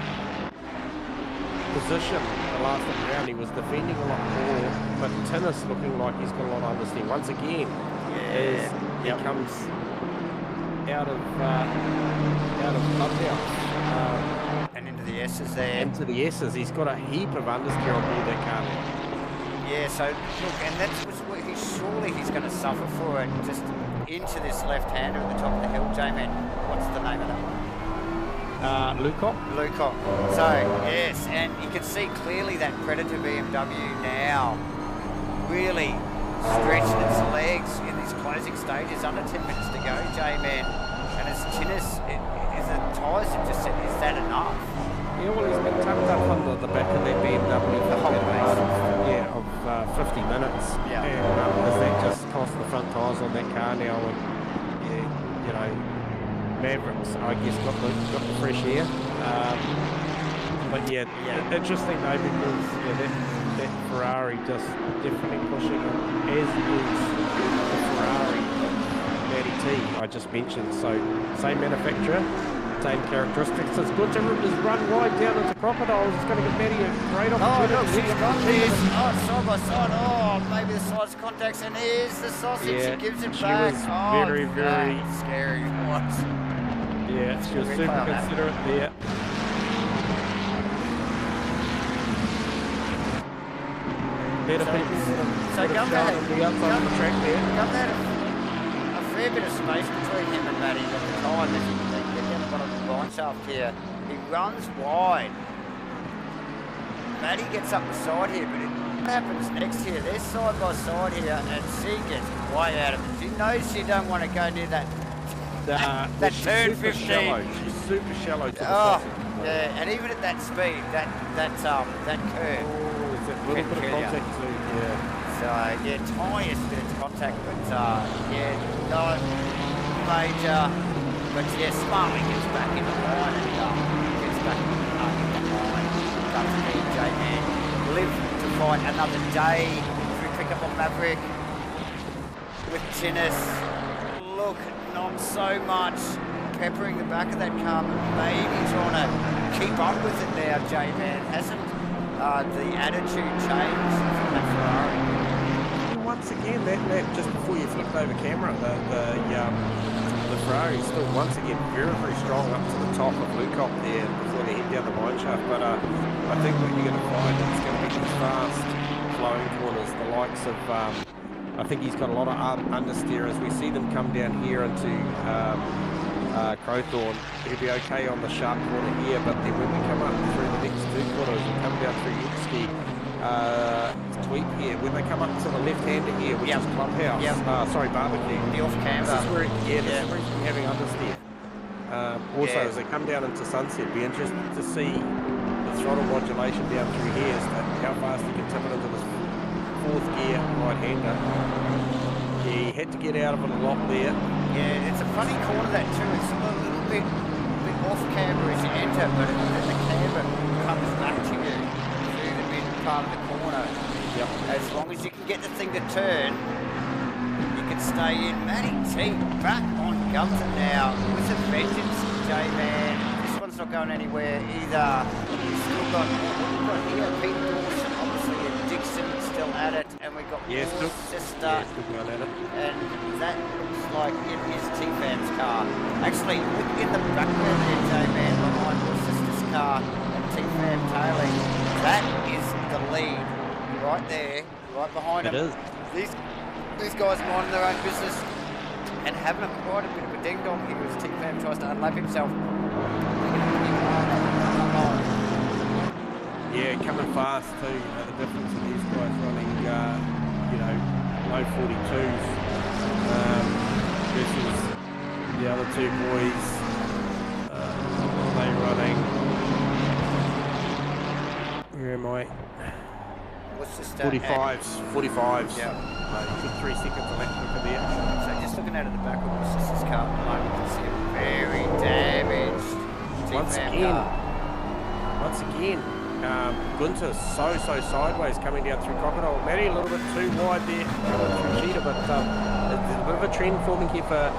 position the last time around, he was defending a lot more, but Tinnis looking like he's got a lot of understeer once again as he comes out of clubhouse and into the S's there. Into the S's, he's got a heap of understeer on board that car now. Yeah, so look, and that's what he's going to suffer for it, just into this left-hander at the top of the hill, J-Man. What's the name of that one? Lucock. So, yes, and you can see clearly that Predator BMW now really stretching its legs in these closing stages, under 10 minutes to go, J-Man. And as Tinnis, is the tyres have just said, is that enough? Yeah, well, he's been tucked up under the back of that BMW for the whole race. Of 50 minutes. Yeah. And as that just cost the front tyres on that car now, and you know, Mavericks, I guess, got the fresh air. But interesting though, because that Ferrari just definitely pushing it, as is the Ferrari Matty T I just mentioned. So same manufacturer, same characteristics. It's good to run wide down into Crocodiles. It's going to give Matty a great opportunity. Oh, look, she's got this. Oh, side by side. Oh, maybe the side's contacts, and here's the sausage. Yeah, she gives it she back. was very very scary. What? Yeah, she was super considerate there. Better people so Gum had the track there. Gum had a fair bit of space between him and Matty at the time. As they get down the bottom of the line shaft here, he runs wide. Matty gets up the side here, but what happens next here? They're side by side here, and she gets way out of it. She knows she don't want to go near that. That turn 15. She's super shallow to the yeah, and even at that speed, that curve. Oh, is that little bit of contact too? Yeah. So tiniest bit of contact, but no major. But smartly gets back in the line and gets back in the line. Comes to J-Man. Live to fight another day. We pick up on Maverick with Tinnis. Look, not so much peppering the back of that car, but maybe trying to keep up with it now, J-Man. Hasn't the attitude changed from that Ferrari? Once again, that just before you flipped over camera, the Ferrari is still once again very, very strong up to the top of Lucock there before they head down the mine shaft. But I think what you're going to find is it's going to be these fast flowing corners, the likes of I think he's got a lot of understeer as we see them come down here into Crowthorne. He'll be okay on the sharp corner here, but then when we come up through the next two corners and come down through Yipski, Tweep here, when they come up to the left-hander here, which is Clubhouse, Barbecue. The off-camber. This is where he's been having understeer. Also, as they come down into Sunset, be interested to see the throttle modulation down through here as to how fast he can tip it into this fourth gear right-hander. He had to get out of it a lot there. Yeah, it's a funny corner that too. It's a little bit off camber as you enter, but then the camber comes back to you through the mid part of the corner. Yep. As long as you can get the thing to turn, you can stay in. Matty T back on Gumton now with a vengeance, J-Man. This one's not going anywhere either. He's still got here, Pete Dawson, obviously, and Dixon still at it, and we've got Paul's sister, and that looks like it is T-Fan's car. Actually, look in the background there, J-Man, behind your sister's car, and T-Fam tailing. That is the lead right there, right behind It him. is. These guys minding their own business and having quite a bit of a ding-dong here as T-Fam tries to unlap himself. Yeah, coming fast too. The difference in these guys running, low 42s versus the other two boys. They running. Where am I? What's the stat? 45s. Yeah. Good 3 seconds on that quicker there. So just looking out of the back of my sister's car at the moment, you can see a very damaged Once again, Gunter so sideways coming down through Crocodile. Matty a little bit too wide there coming through Cheetah, but there's a bit of a trend forming here for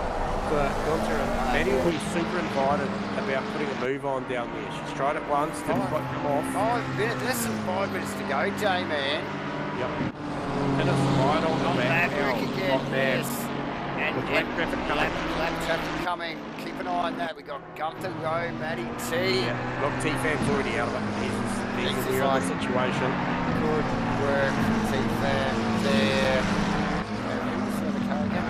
Gunter, and Matty will be super invited about putting a move on down there. She's tried it once, didn't quite come off. 5 minutes, less than 5 minutes to go, J-Man. Yep. And it's right on the back now. Again, yes. And lap traffic coming. Lap traffic coming. Keep an eye on that. We got Gunther Rowe, Matty T. Yeah. Look, T-Fam's already out of it. He's in the other situation. Good work, T-Fam there.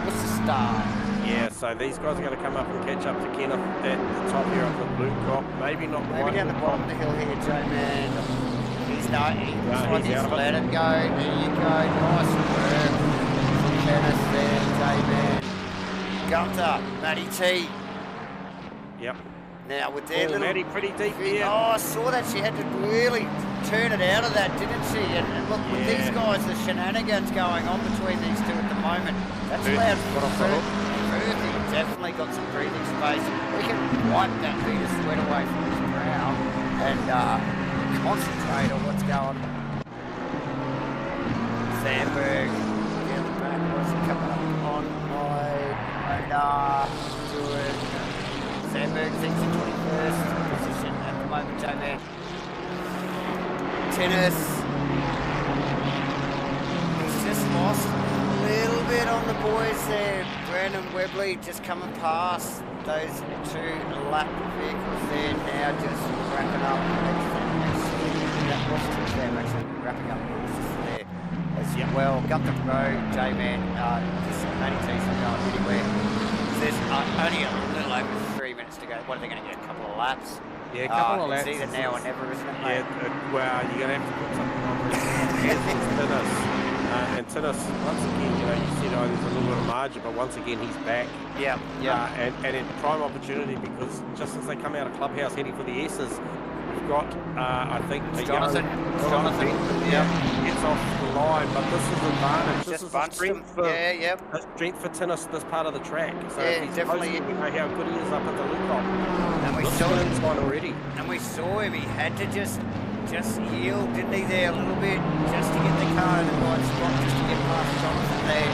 What's the start? Yeah, so these guys are going to come up and catch up to Kenneth at the top here of the blue crop. Maybe not Maybe down the bottom of the hill here, J-Man. He's let it go. There you go. Nice work. Kenneth there, J-Man. Gunther, Matty T. Yep. Now with their little... Matty pretty deep here. Oh, I saw that. She had to really turn it out of that, didn't she? And look, with these guys, the shenanigans going on between these two at the moment. That's allowed Ruthie definitely got some breathing space. We can wipe that beat of sweat away from his brow and concentrate on what's going on. Sandberg, down the back, what's coming up on my radar? Good. Sandberg thinks in 21st position at the moment, J-Man. Tennis. He's just lost a little bit on the boys there. Brandon Webley just coming past those 2 lap vehicles there now, just wrapping up. That was T-Fam actually wrapping up there as well. Gunther Rowe, J-Man, just Matty T's not going anywhere. There's only a little over 3 minutes to go. What are they going to get? A couple of laps? Yeah, a couple of laps. It's either now or never, isn't it, mate? Yeah, well, you're going to have to put something on Tinnis. And Tinnis, once again, you said there's a little bit of margin, but once again, he's back. Yeah. And in prime opportunity, because just as they come out of Clubhouse heading for the S's, we've got, I think, Jonathan. Yeah, gets off the line, but this is an advantage. This is a strength for, a strength for Tinnis, this part of the track. So he's definitely, we know how good he is up at the lookout. And we saw him already. And we saw him. He had to just yield, didn't he, there a little bit, just to get the car in the right spot, just to get past Jonathan there.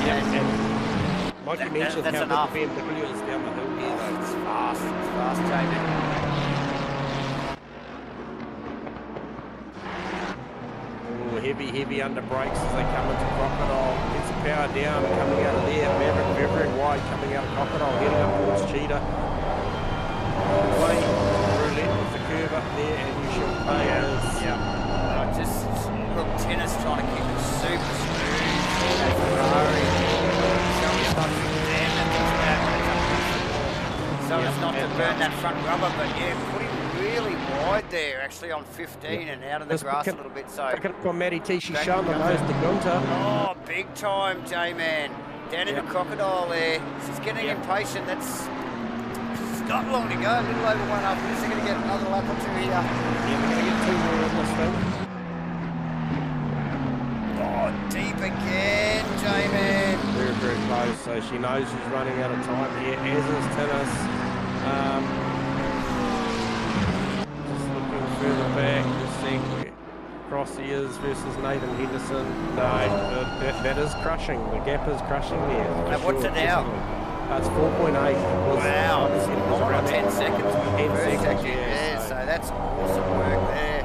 Yeah, and like you mentioned, that's how enough. good the BMW is down the hill here. It's fast, Jamie. Heavy under brakes as they come into Crocodile. Gets the power down, coming out of there. Maverick very wide, coming out of Crocodile, heading up towards Cheetah. Play roulette with the curve up there, and you should play as... Just look, Tennis trying to keep it super smooth. That Ferrari. So it's not to burn that front rubber, but put him really wide there, actually on 15 and out of the grass a little bit. So back up on Matty T, she's showing the nose to Gunter. Oh, big time, J-Man. Down into Crocodile there. She's getting impatient. It's not long to go. A little over 1.5 minutes. They're going to get another lap or 2 here. Yeah, we're going to get 2 more in this thing. Oh, deep again, J-Man. Very close. So she knows she's running out of time here, as is Tennis. Just looking further back, just seeing where Crossy is versus Nathan Henderson. No, that is crushing. The gap is crushing there. And what's it now? It's 4.8. Wow, it's around 10 seconds. 10 seconds, yeah. So that's awesome work there.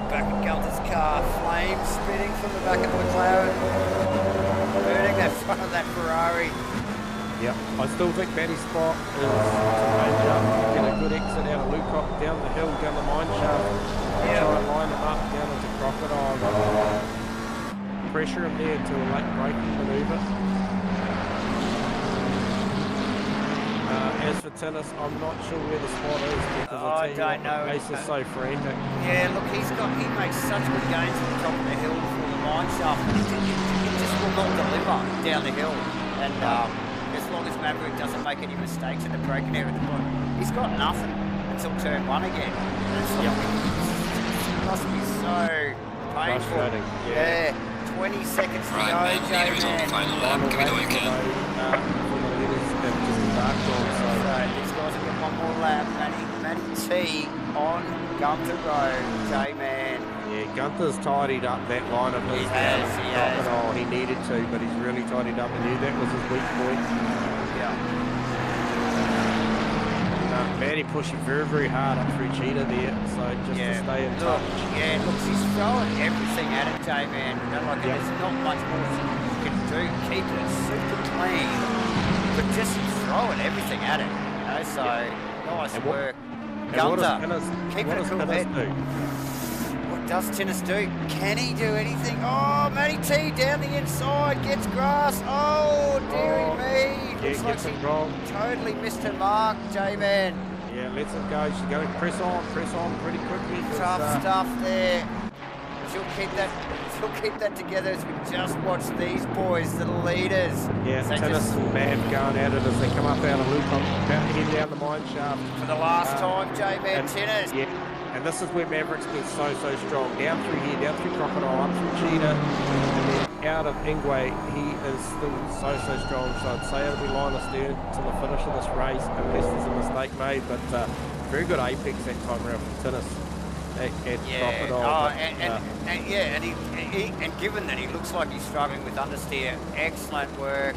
Back at Gunter's car, flames spitting from the back of the McLaren, burning that front of that Ferrari. Yep, I still think Matty's spot is to change up, get a good exit out of Lucock, down the hill, down the mine shaft, and try and line him up down into Crocodile. Pressure him there to a late braking manoeuvre. As for Tennis, I'm not sure where the spot is because I don't know. The pace is so frantic. Yeah, look, he makes such good gains at the top of the hill for the mine shaft, but he just will not deliver down the hill. And as long as Maverick doesn't make any mistakes in the braking area at the bottom, he's got nothing until turn 1 again. And it's like, it must be so painful. Yeah. 20 seconds to go, J-Man. Final lap, give me the way you can. So these guys will get one more lap. Matty T on Gunther Road, J-Man. Yeah, Gunther's tidied up that line of his. He has. He needed to, but he's really tidied up. He knew that was his weak point. Yeah. Matty pushing very, very hard up through Cheetah there, so just to stay in touch. Yeah, look, he's throwing everything at it, J-Man. There's not much more you can do. Keep it super clean, but just throwing everything at it. You know, so nice work. Gunther, keep it a cool head. What does Tennis do? Can he do anything? Oh, Matty T down the inside, gets grass. Oh, dearie me. Looks like he totally missed her mark, J-Man. Yeah, lets him go. She's going to press on pretty quickly. Tough stuff there. She'll keep that together as we just watch these boys, the leaders. Yeah, Tennis and Mav going at it as they come up out of Lucock, about to head down the mine shaft. For the last time, J-Man, Tennis. Yeah, and this is where Maverick's been so strong. Down through here, down through Crocodile, up through Cheetah, and then out of Ingwe, he is still so strong. So I'd say it'll be line astern to the finish of this race, unless there's a mistake made. But very good apex that time around from Tennis. Crocodile. And given that he looks like he's struggling with understeer, excellent work.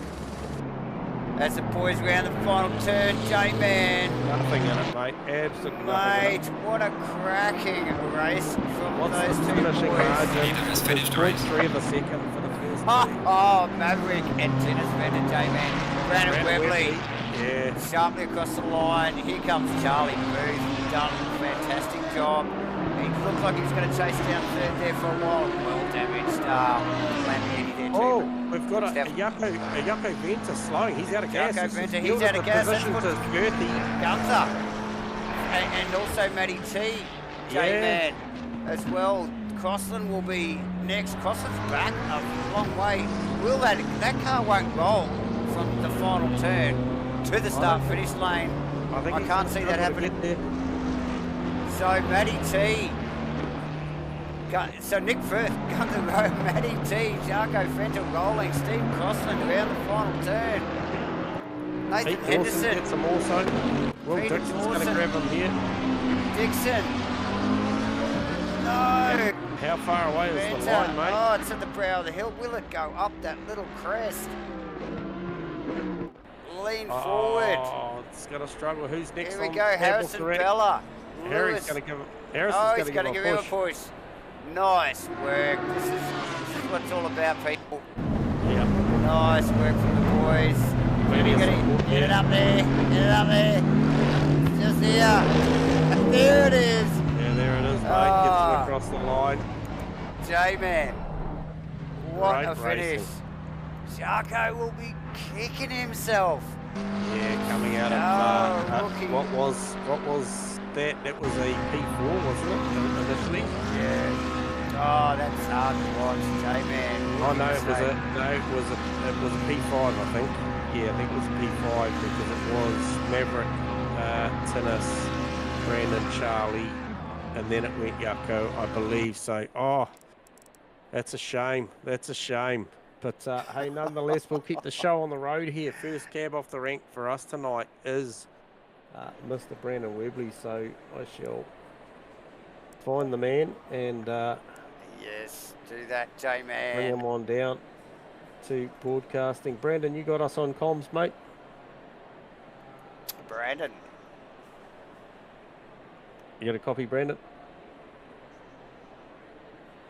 As the boys round the final turn, J-Man. Nothing in it, mate. Absolutely nothing in it. What a cracking race from those two finishing boys. margin? Neither has finished race. 3 of a second for the first Oh, Maverick and Tennis Bender, J-Man. Brandon Webley. Yeah. Sharply across the line. Here comes Charlie Booth. Done a fantastic job. He looked like he was going to chase down third there for a while. Well damaged. Lamborghini there too. Oh, we've got a Yucko Venter slowing. He's out of gas. Yucko Venter, he's out of gas. That's to Gunther. And also Matty T. J-Man as well. Crossland will be next. Crossland's back a long way. Will that car won't roll from the final turn to the start-finish lane. I can't see that happening. So Matty T. So Nick Firth, Gunther Rowe, Matty T, Jarko Fenton rolling, Steve Crossland around the final turn. Nathan Henderson. Gets him also. Will Peter Dixon's going to grab him here. Dixon. No. How far away is the line, mate? Oh, it's at the brow of the hill. Will it go up that little crest? Lean forward. Oh, it's going to struggle. Who's next? Here we go, Harrison Bella. Harry's going to give him. He's going to give him a push. Nice work. This is what it's all about, people. Yeah. Nice work from the boys. Get it up there. Get it up there. Just here. There it is. Yeah, there it is, mate. Gets it across the line. J-Man. What a finish. Racing. Jarko will be kicking himself. Yeah, coming out of what was that? That was a P4, wasn't it? Initially. Yeah. Oh, that's hard to watch, J-Man. Oh no, it was a P5, I think. Yeah, I think it was a P5 because it was Maverick, Tinnis, Brandon, Charlie, and then it went Yucko, I believe. So, that's a shame. That's a shame. But hey, nonetheless, we'll keep the show on the road here. First cab off the rank for us tonight is Mr. Brandon Webley. So I shall find the man and yes, do that, J-Man. Bring him on down to broadcasting. Brandon, you got us on comms, mate? Brandon. You got a copy, Brandon?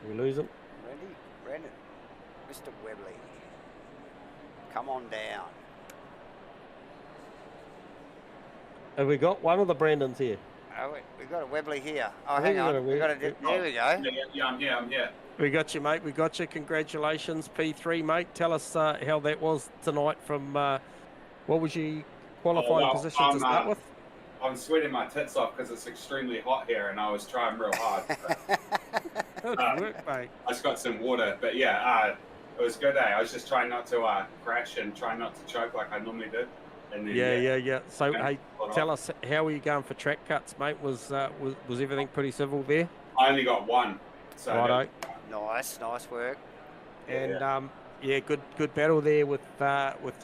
We lose him? Ready? Brandon. Mr. Webley. Come on down. Have we got one of the Brandons here? Oh, we've got a Webley here. Oh, I think hang we've got on. a We've got a. Web- There we go. Yeah, I'm here. We got you, mate. We got you. Congratulations, P3, mate. Tell us how that was tonight from what was your qualifying position to start with? I'm sweating my tits off because it's extremely hot here, and I was trying real hard. Good work, mate. I just got some water, but yeah, it was good. I was just trying not to crash and trying not to choke like I normally do. And then, Yeah. So, hey, tell us, how were you going for track cuts, mate? Was everything pretty civil there? I only got one. So Righto. Nice work. And good battle there with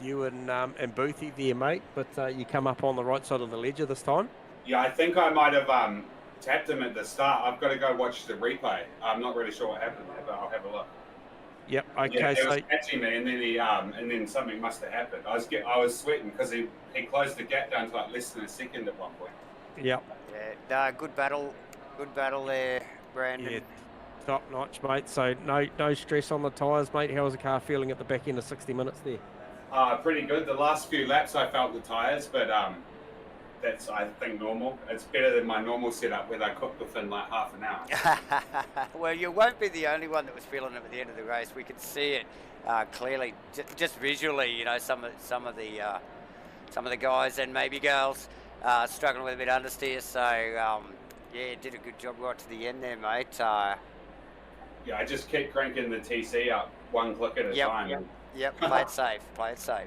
you and Boothie there, mate. But you come up on the right side of the ledger this time. Yeah, I think I might have tapped him at the start. I've got to go watch the replay. I'm not really sure what happened there, but I'll have a look. Yep. Okay. Yeah, he so was catching me, and then then something must have happened. I was sweating because he closed the gap down to like less than a second at one point. Yep. Yeah. Good battle there, Brandon. Yeah. Top notch, mate. So no stress on the tyres, mate. How was the car feeling at the back end of 60 minutes there? Pretty good. The last few laps I felt the tyres, but that's, I think, normal. It's better than my normal setup where they cooked within like half an hour. Well, you won't be the only one that was feeling it at the end of the race. We could see it clearly, just visually. You know, some of the guys and maybe girls struggling with a bit of understeer. So did a good job right to the end there, mate. Yeah, I just keep cranking the TC up one click at a time. Yep. Play it safe.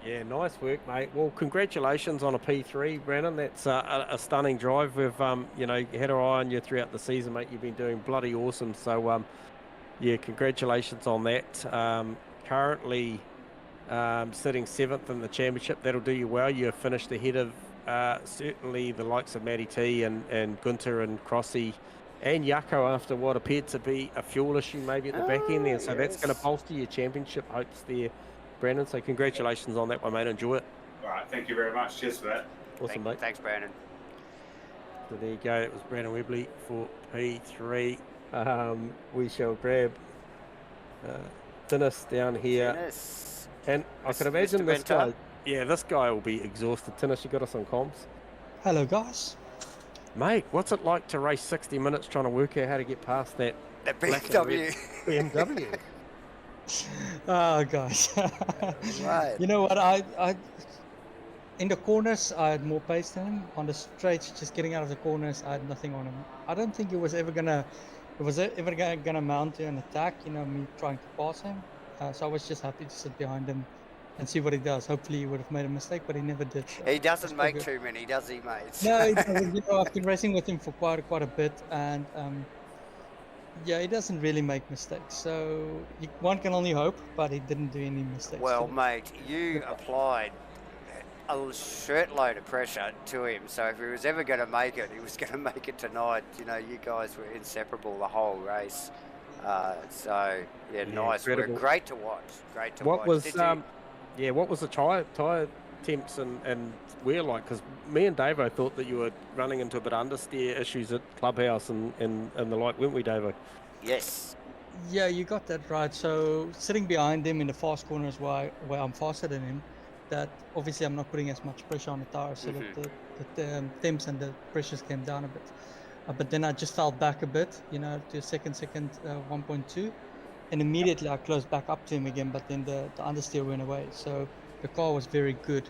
Yeah, nice work, mate. Well, congratulations on a P3, Brandon. That's a stunning drive. We've, had our eye on you throughout the season, mate. You've been doing bloody awesome. So, congratulations on that. Currently sitting 7th in the championship. That'll do you well. You've finished ahead of certainly the likes of Matty T and Gunter and Crossy and Yako after what appeared to be a fuel issue maybe at the back end there. So that's going to bolster your championship hopes there, Brandon. So congratulations on that one, mate. Enjoy it. All right, thank you very much. Cheers for that. Awesome, mate. Thanks, Brandon. So there you go. It was Brandon Webley for P3. We shall grab Tinnis down here. Tinnis. And I can imagine this guy. Yeah, this guy will be exhausted. Tinnis, you got us on comms? Hello, guys. Mate, what's it like to race 60 minutes trying to work out how to get past that BMW? Oh, guys. Right. You know what? I in the corners, I had more pace than him. On the straights, just getting out of the corners, I had nothing on him. I don't think it was ever gonna mount to an attack. You know, me trying to pass him. So I was just happy to sit behind him and see what he does. Hopefully he would have made a mistake, but he never did. So he doesn't make too many, does he, mate? No, he doesn't. You know, I've been racing with him for quite a bit, and he doesn't really make mistakes. So one can only hope, but he didn't do any mistakes. Well, mate, you applied a shirtload of pressure to him, so if he was ever going to make it, he was going to make it tonight. You know, you guys were inseparable the whole race. Nice incredible. work. Great to watch. What was the tyre temps and wear like? Because me and Davo thought that you were running into a bit of understeer issues at Clubhouse and the like, weren't we, Davo? Yes. Yeah, you got that right. So sitting behind him in the fast corners where I'm faster than him, that obviously I'm not putting as much pressure on the tires, so that the temps and the pressures came down a bit. But then I just fell back a bit, you know, to second 1.2. And immediately I closed back up to him again, but then the understeer went away. So the car was very good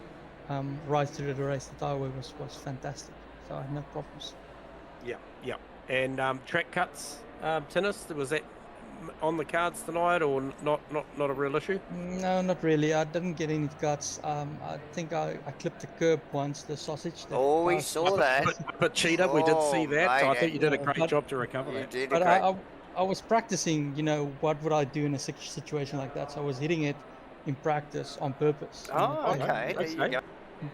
right through the race. The tire wear was fantastic. So I had no problems. Yeah. And track cuts, Tinnis, was that on the cards tonight or not a real issue? No, not really. I didn't get any cuts. I think I clipped the curb once, the sausage. We saw that. But cheater, we did see that. Mate, so I think you did a great job to recover that. You did but a great... I was practicing, you know, what would I do in a situation like that. So I was hitting it in practice on purpose. Oh, okay. There you go.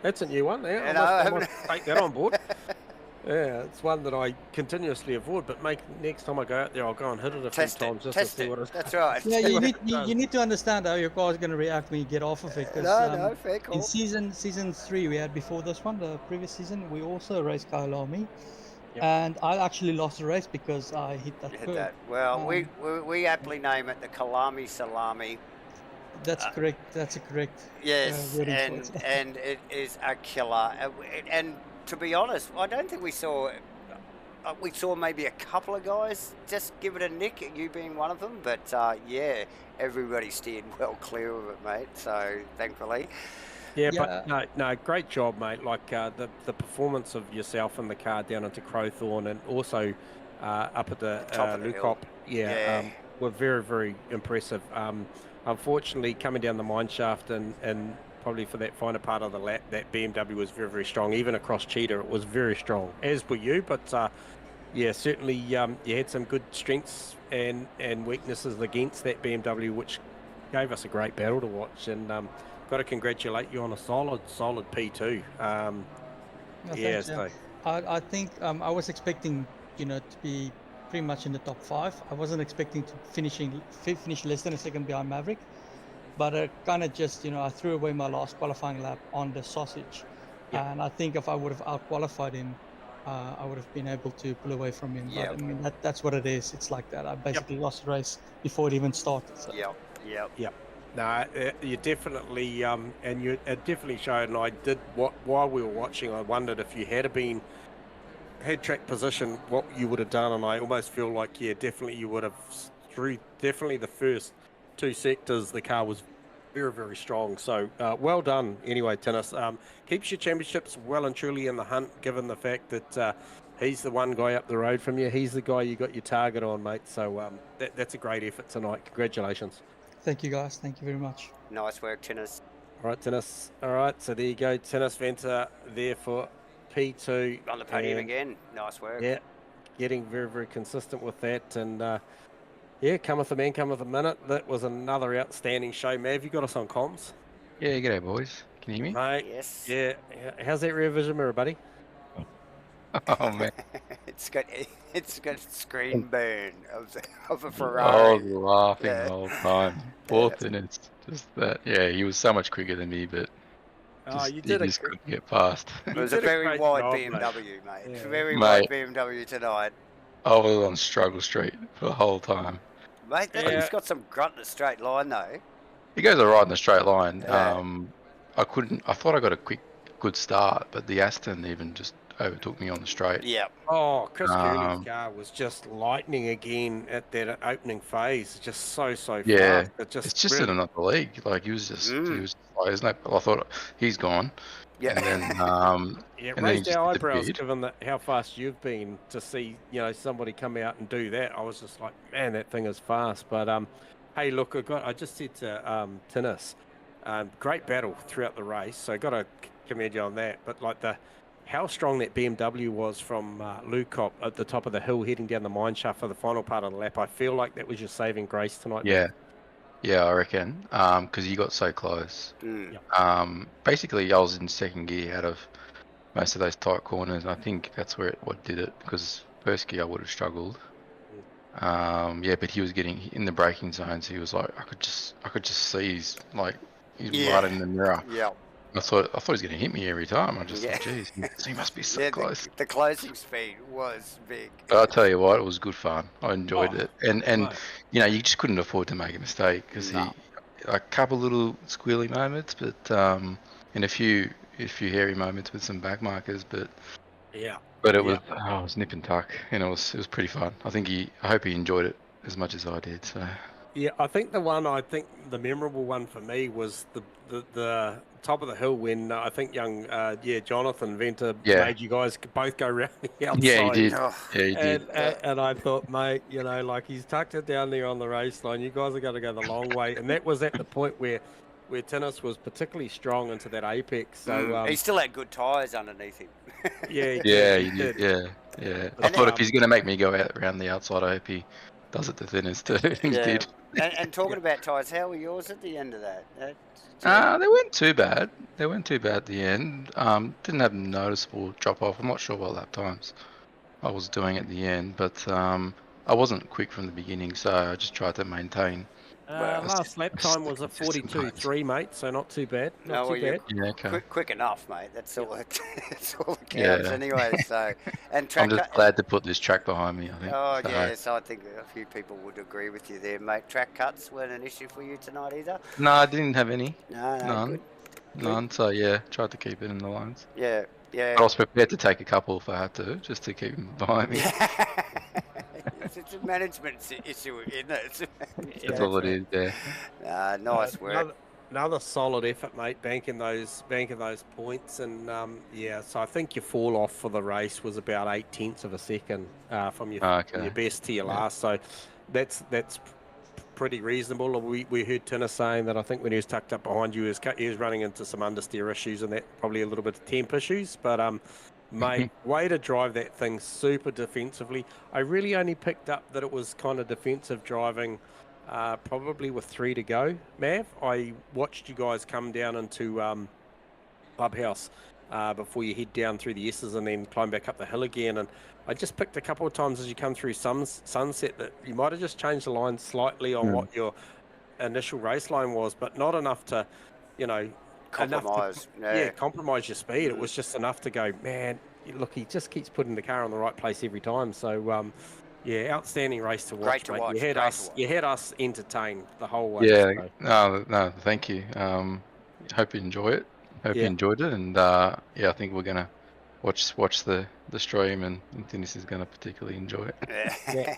That's a new one. Yeah, I must take that on board. Yeah, it's one that I continuously avoid, but next time I go out there, I'll go and hit it a few times just to see what it's... That's right. Yeah, you need to understand how your car is going to react when you get off of it. No, fair call. In season 3 we had before this one, the previous season, we also raced Kyalami. Yep. And I actually lost the race because I hit that curve. Well, we aptly name it the Kyalami Salami. That's correct. That's a correct Yes, wording for it. and it is a killer. And to be honest, I don't think we saw. We saw maybe a couple of guys just give it a nick, you being one of them. But yeah, everybody steered well clear of it, mate. So thankfully. Yeah, Yeah. but no, great job, mate. Like the performance of yourself and the car down into Crowthorne, and also up at the Top of the hill. Lukop, were very, very impressive. Unfortunately, coming down the mine shaft and probably for that finer part of the lap, that BMW was very, very strong. Even across Cheetah, it was very strong, as were you. But yeah, certainly you had some good strengths and weaknesses against that BMW, which gave us a great battle to watch. And got to congratulate you on a solid P2. No, Yeah, thanks, yeah. so I think I was expecting, to be pretty much in the top 5. I wasn't expecting to finish less than a second behind Maverick, but I kind of just, I threw away my last qualifying lap on the sausage. Yep. And I think if I would have out-qualified him, I would have been able to pull away from him. Yep. But I mean, that's what it is. It's like that. I basically lost the race before it even started. So. Yep. no, you definitely and you it definitely showed. And I did while we were watching, I wondered if you had track position, what you would have done. And I almost feel like, yeah, definitely you would have through definitely the first 2 sectors, the car was very, very strong. So well done anyway, Tinnis. Keeps your championships well and truly in the hunt, given the fact that he's the one guy up the road from you. He's the guy you got your target on, mate. So that's a great effort tonight. Congratulations. Thank you, guys. Thank you very much. Nice work, Tinnis. All right, Tinnis. All right, so there you go. Tinnis Venter there for P2. On the podium again. Nice work. Yeah, getting very, very consistent with that. And yeah, cometh a man, cometh a minute. That was another outstanding show. Mav, you got us on comms? Yeah, g'day boys. Can you hear me? Mate, Yes. yeah. How's that rear vision mirror, buddy? Oh man. it's got screen burn of a I Ferrari. was laughing Yeah. the whole time. Both and it's just that. Yeah, he was so much quicker than me, but You he just couldn't get past. It was You a did a very great wide job, BMW, mate. Yeah. Very Mate. wide BMW tonight. I was on struggle street for the whole time. Mate, Yeah. he's got some grunt in a straight line, though. He goes alright in the straight line. Yeah. I thought I got a good start, but the Aston even just overtook me on the straight. Yeah. Oh, Chris Cooley's Um, car was just lightning again at that opening phase. Just so Yeah, fast. It's just really- in another league. Like he was like, there's no. I thought he's gone. Yeah. And then Yeah, and then he raised just our eyebrows disappeared. given how fast you've been to see, somebody come out and do that. I was just like, man, that thing is fast. But hey, look, I just said to Tinnis, great battle throughout the race. So I got to commend you on that. But like how strong that BMW was from Lukop at the top of the hill heading down the mine shaft for the final part of the lap. I feel like that was your saving grace tonight. Yeah, yeah, I reckon. Because you got so close. Basically, I was in second gear out of most of those tight corners. I think that's what did it. Because first gear I would have struggled. Yeah, but he was getting in the braking zones. He was like, I could just see he's right in the mirror. Yeah. I thought he was going to hit me every time. I just Yeah. thought, geez, he must be so Yeah, close. the closing speed was big. But I'll tell you what, it was good fun. I enjoyed it, and right. you just couldn't afford to make a mistake because No. a couple little squealy moments, but and a few hairy moments with some back markers, but Yeah. it was nip and tuck, and it was pretty fun. I hope he enjoyed it as much as I did. So Yeah, I think the memorable one for me was the top of the hill when I think Jonathan Venter made you guys both go round the outside. yeah, he did. Oh. Yeah, he did. And I thought, mate, like he's tucked it down there on the race line. You guys are going to go the long way. And that was at the point where Tinnis was particularly strong into that apex. So he still had good tyres underneath him. yeah, Yeah, he did. Yeah. I And thought then- if he's going to make me go out around the outside, I hope he does it the thinnest too. He did. And talking about tyres, how were yours at the end of that? They weren't too bad. They weren't too bad at the end. Didn't have a noticeable drop off. I'm not sure what lap times I was doing at the end, but I wasn't quick from the beginning, so I just tried to maintain Last lap time was a just 42.3, mate, so not too bad. Not too bad. Yeah, okay. Quick enough, mate. That's all. That's all that Yeah. counts, anyway. So, and I'm just glad to put this track behind me, I think. Oh, So, yes, I think a few people would agree with you there, mate. Track cuts weren't an issue for you tonight either? No, I didn't have any. No, None. good. None. So, yeah, tried to keep it in the lines. Yeah, yeah. But I was prepared to take a couple if I had to, just to keep them behind me. It's a management issue, isn't it? That's all it is, yeah. Nice work. Another solid effort, mate, banking those points. And, so I think your fall off for the race was about 0.8 of a second from your best to your last. So that's pretty reasonable. We heard Tinner saying that I think when he was tucked up behind you, he was running into some understeer issues and that probably a little bit of temp issues. But, mate, way to drive that thing super defensively. I really only picked up that it was kind of defensive driving probably with 3 to go, Mav. I watched you guys come down into Clubhouse before you head down through the S's and then climb back up the hill again. And I just picked a couple of times as you come through Sunset that you might have just changed the line slightly on what your initial race line was, but not enough to, compromise. Compromise your speed. It was just enough to go, man, look, he just keeps putting the car in the right place every time. So, outstanding race to watch, Great to mate. watch. You had us entertained the whole way. Yeah, so. no, thank you. Hope you enjoy it. Hope you enjoyed it, and I think we're gonna watch the stream, and Dennis is gonna particularly enjoy it.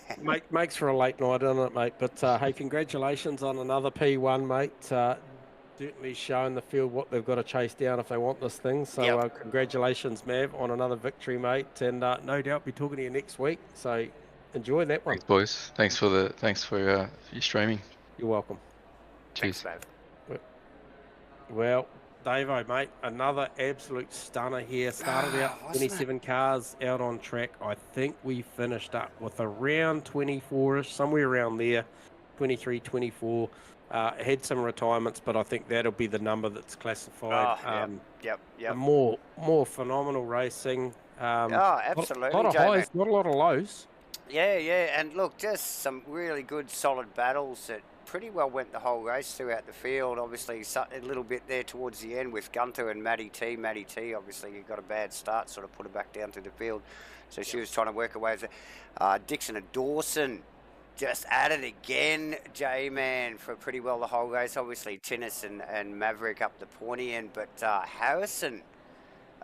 Makes for a late night, doesn't it, mate? But hey, congratulations on another P1, mate. Certainly showing the field what they've got to chase down if they want this thing. So congratulations, Mav, on another victory, mate. And no doubt be talking to you next week. So enjoy that one. Thanks, boys. Thanks for your streaming. You're welcome. Cheers. Thanks, Mav. Well, Davo, mate, another absolute stunner here. Started out 27 cars out on track. I think we finished up with around 24-ish, somewhere around there, 23, 24. Had some retirements, but I think that'll be the number that's classified. Yep. More phenomenal racing. Absolutely. A lot of highs, not a lot of lows. Yeah, and look, just some really good, solid battles that pretty well went the whole race throughout the field. Obviously, a little bit there towards the end with Gunther and Maddie T. Maddie T, obviously, got a bad start, sort of put her back down through the field. So she was trying to work her way. Dixon and Dawson just at it again, J-Man, for pretty well the whole race. Obviously, Tinnis and Maverick up the pointy end, but Harrison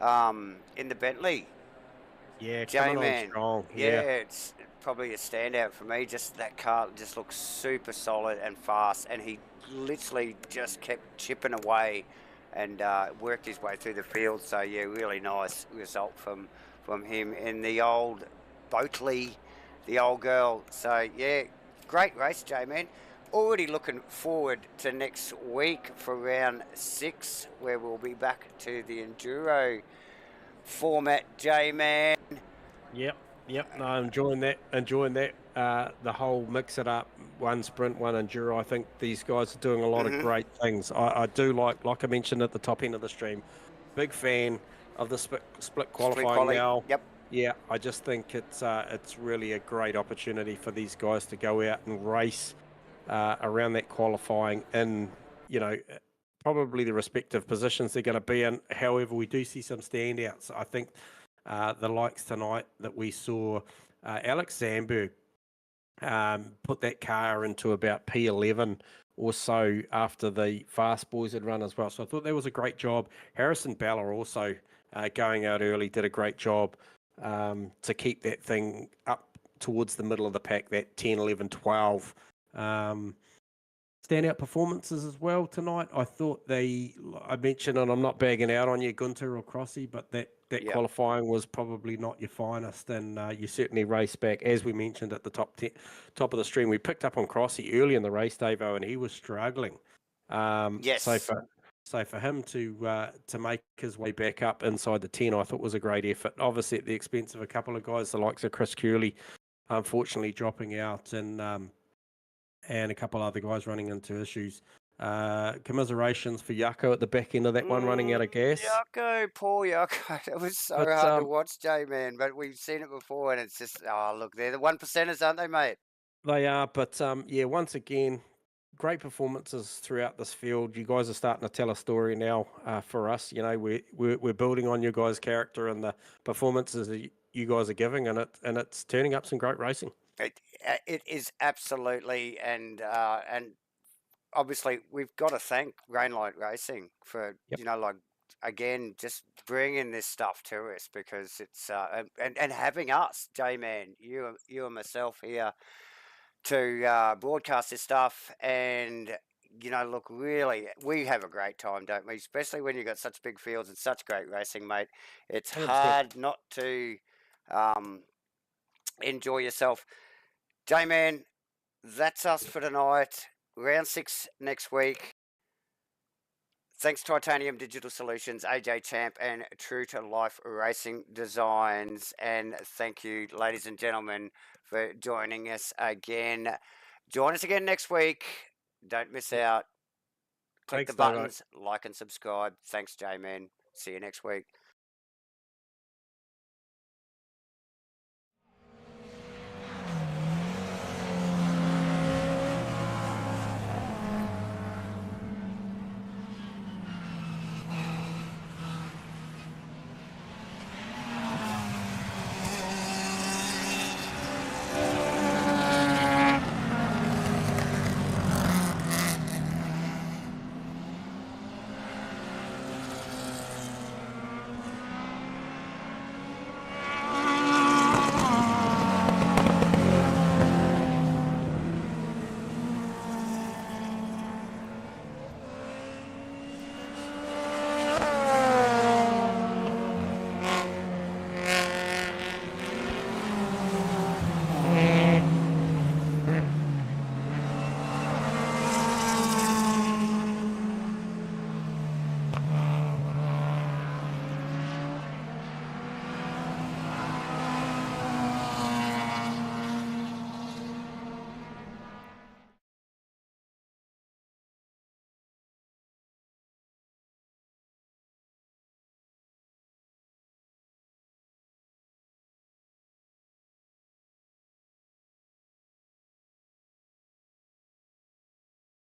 in the Bentley. Yeah, J-Man. Strong. Yeah, it's probably a standout for me. Just that car just looks super solid and fast, and he literally just kept chipping away and worked his way through the field. So yeah, really nice result from him in the old Boatley, the old girl. So yeah, great race, J-Man. Already looking forward to next week for round 6, where we'll be back to the enduro format, J-Man. Yep. No, I'm enjoying that. The whole mix it up, one sprint, one enduro. I think these guys are doing a lot of great things. I do like I mentioned at the top end of the stream, big fan of the split qualifying now. Yep. Yeah, I just think it's really a great opportunity for these guys to go out and race around that qualifying in, probably the respective positions they're going to be in. However, we do see some standouts. I think the likes tonight that we saw, Alex Sandberg put that car into about P11 or so after the Fast Boys had run as well. So I thought that was a great job. Harrison Bella also going out early did a great job to keep that thing up towards the middle of the pack, that 10, 11, 12. Standout performances as well tonight. I thought I mentioned, and I'm not bagging out on you, Gunter or Crossy, but that qualifying was probably not your finest, and you certainly raced back, as we mentioned at the top of the stream. We picked up on Crossy early in the race, Davo, and he was struggling. Yes. So for him to make his way back up inside the 10, I thought was a great effort. Obviously at the expense of a couple of guys, the likes of Chris Curley, unfortunately dropping out, and a couple other guys running into issues. Commiserations for Yucko at the back end of that one, running out of gas. Yucko, poor Yucko. It was so hard to watch, J-Man, but we've seen it before, and it's just, look, they're the 1%ers, aren't they, mate? They are, but once again, great performances throughout this field. You guys are starting to tell a story now for us. You know, we're building on your guys' character and the performances that you guys are giving, and it's turning up some great racing. It is absolutely, and obviously we've got to thank Rainlight Racing for like again just bringing this stuff to us, because it's and having us, J-Man, you and myself here to broadcast this stuff. And look, really, we have a great time, don't we? Especially when you've got such big fields and such great racing, mate. It's 100%. hard not to enjoy yourself. J-Man, that's us for tonight. Round 6 next week. Thanks Titanium Digital Solutions, AJ Champ, and True to Life Racing Designs. And thank you, ladies and gentlemen, for joining us again. Join us again next week. Don't miss out. Click the buttons, like and subscribe. Thanks, J-Man. See you next week.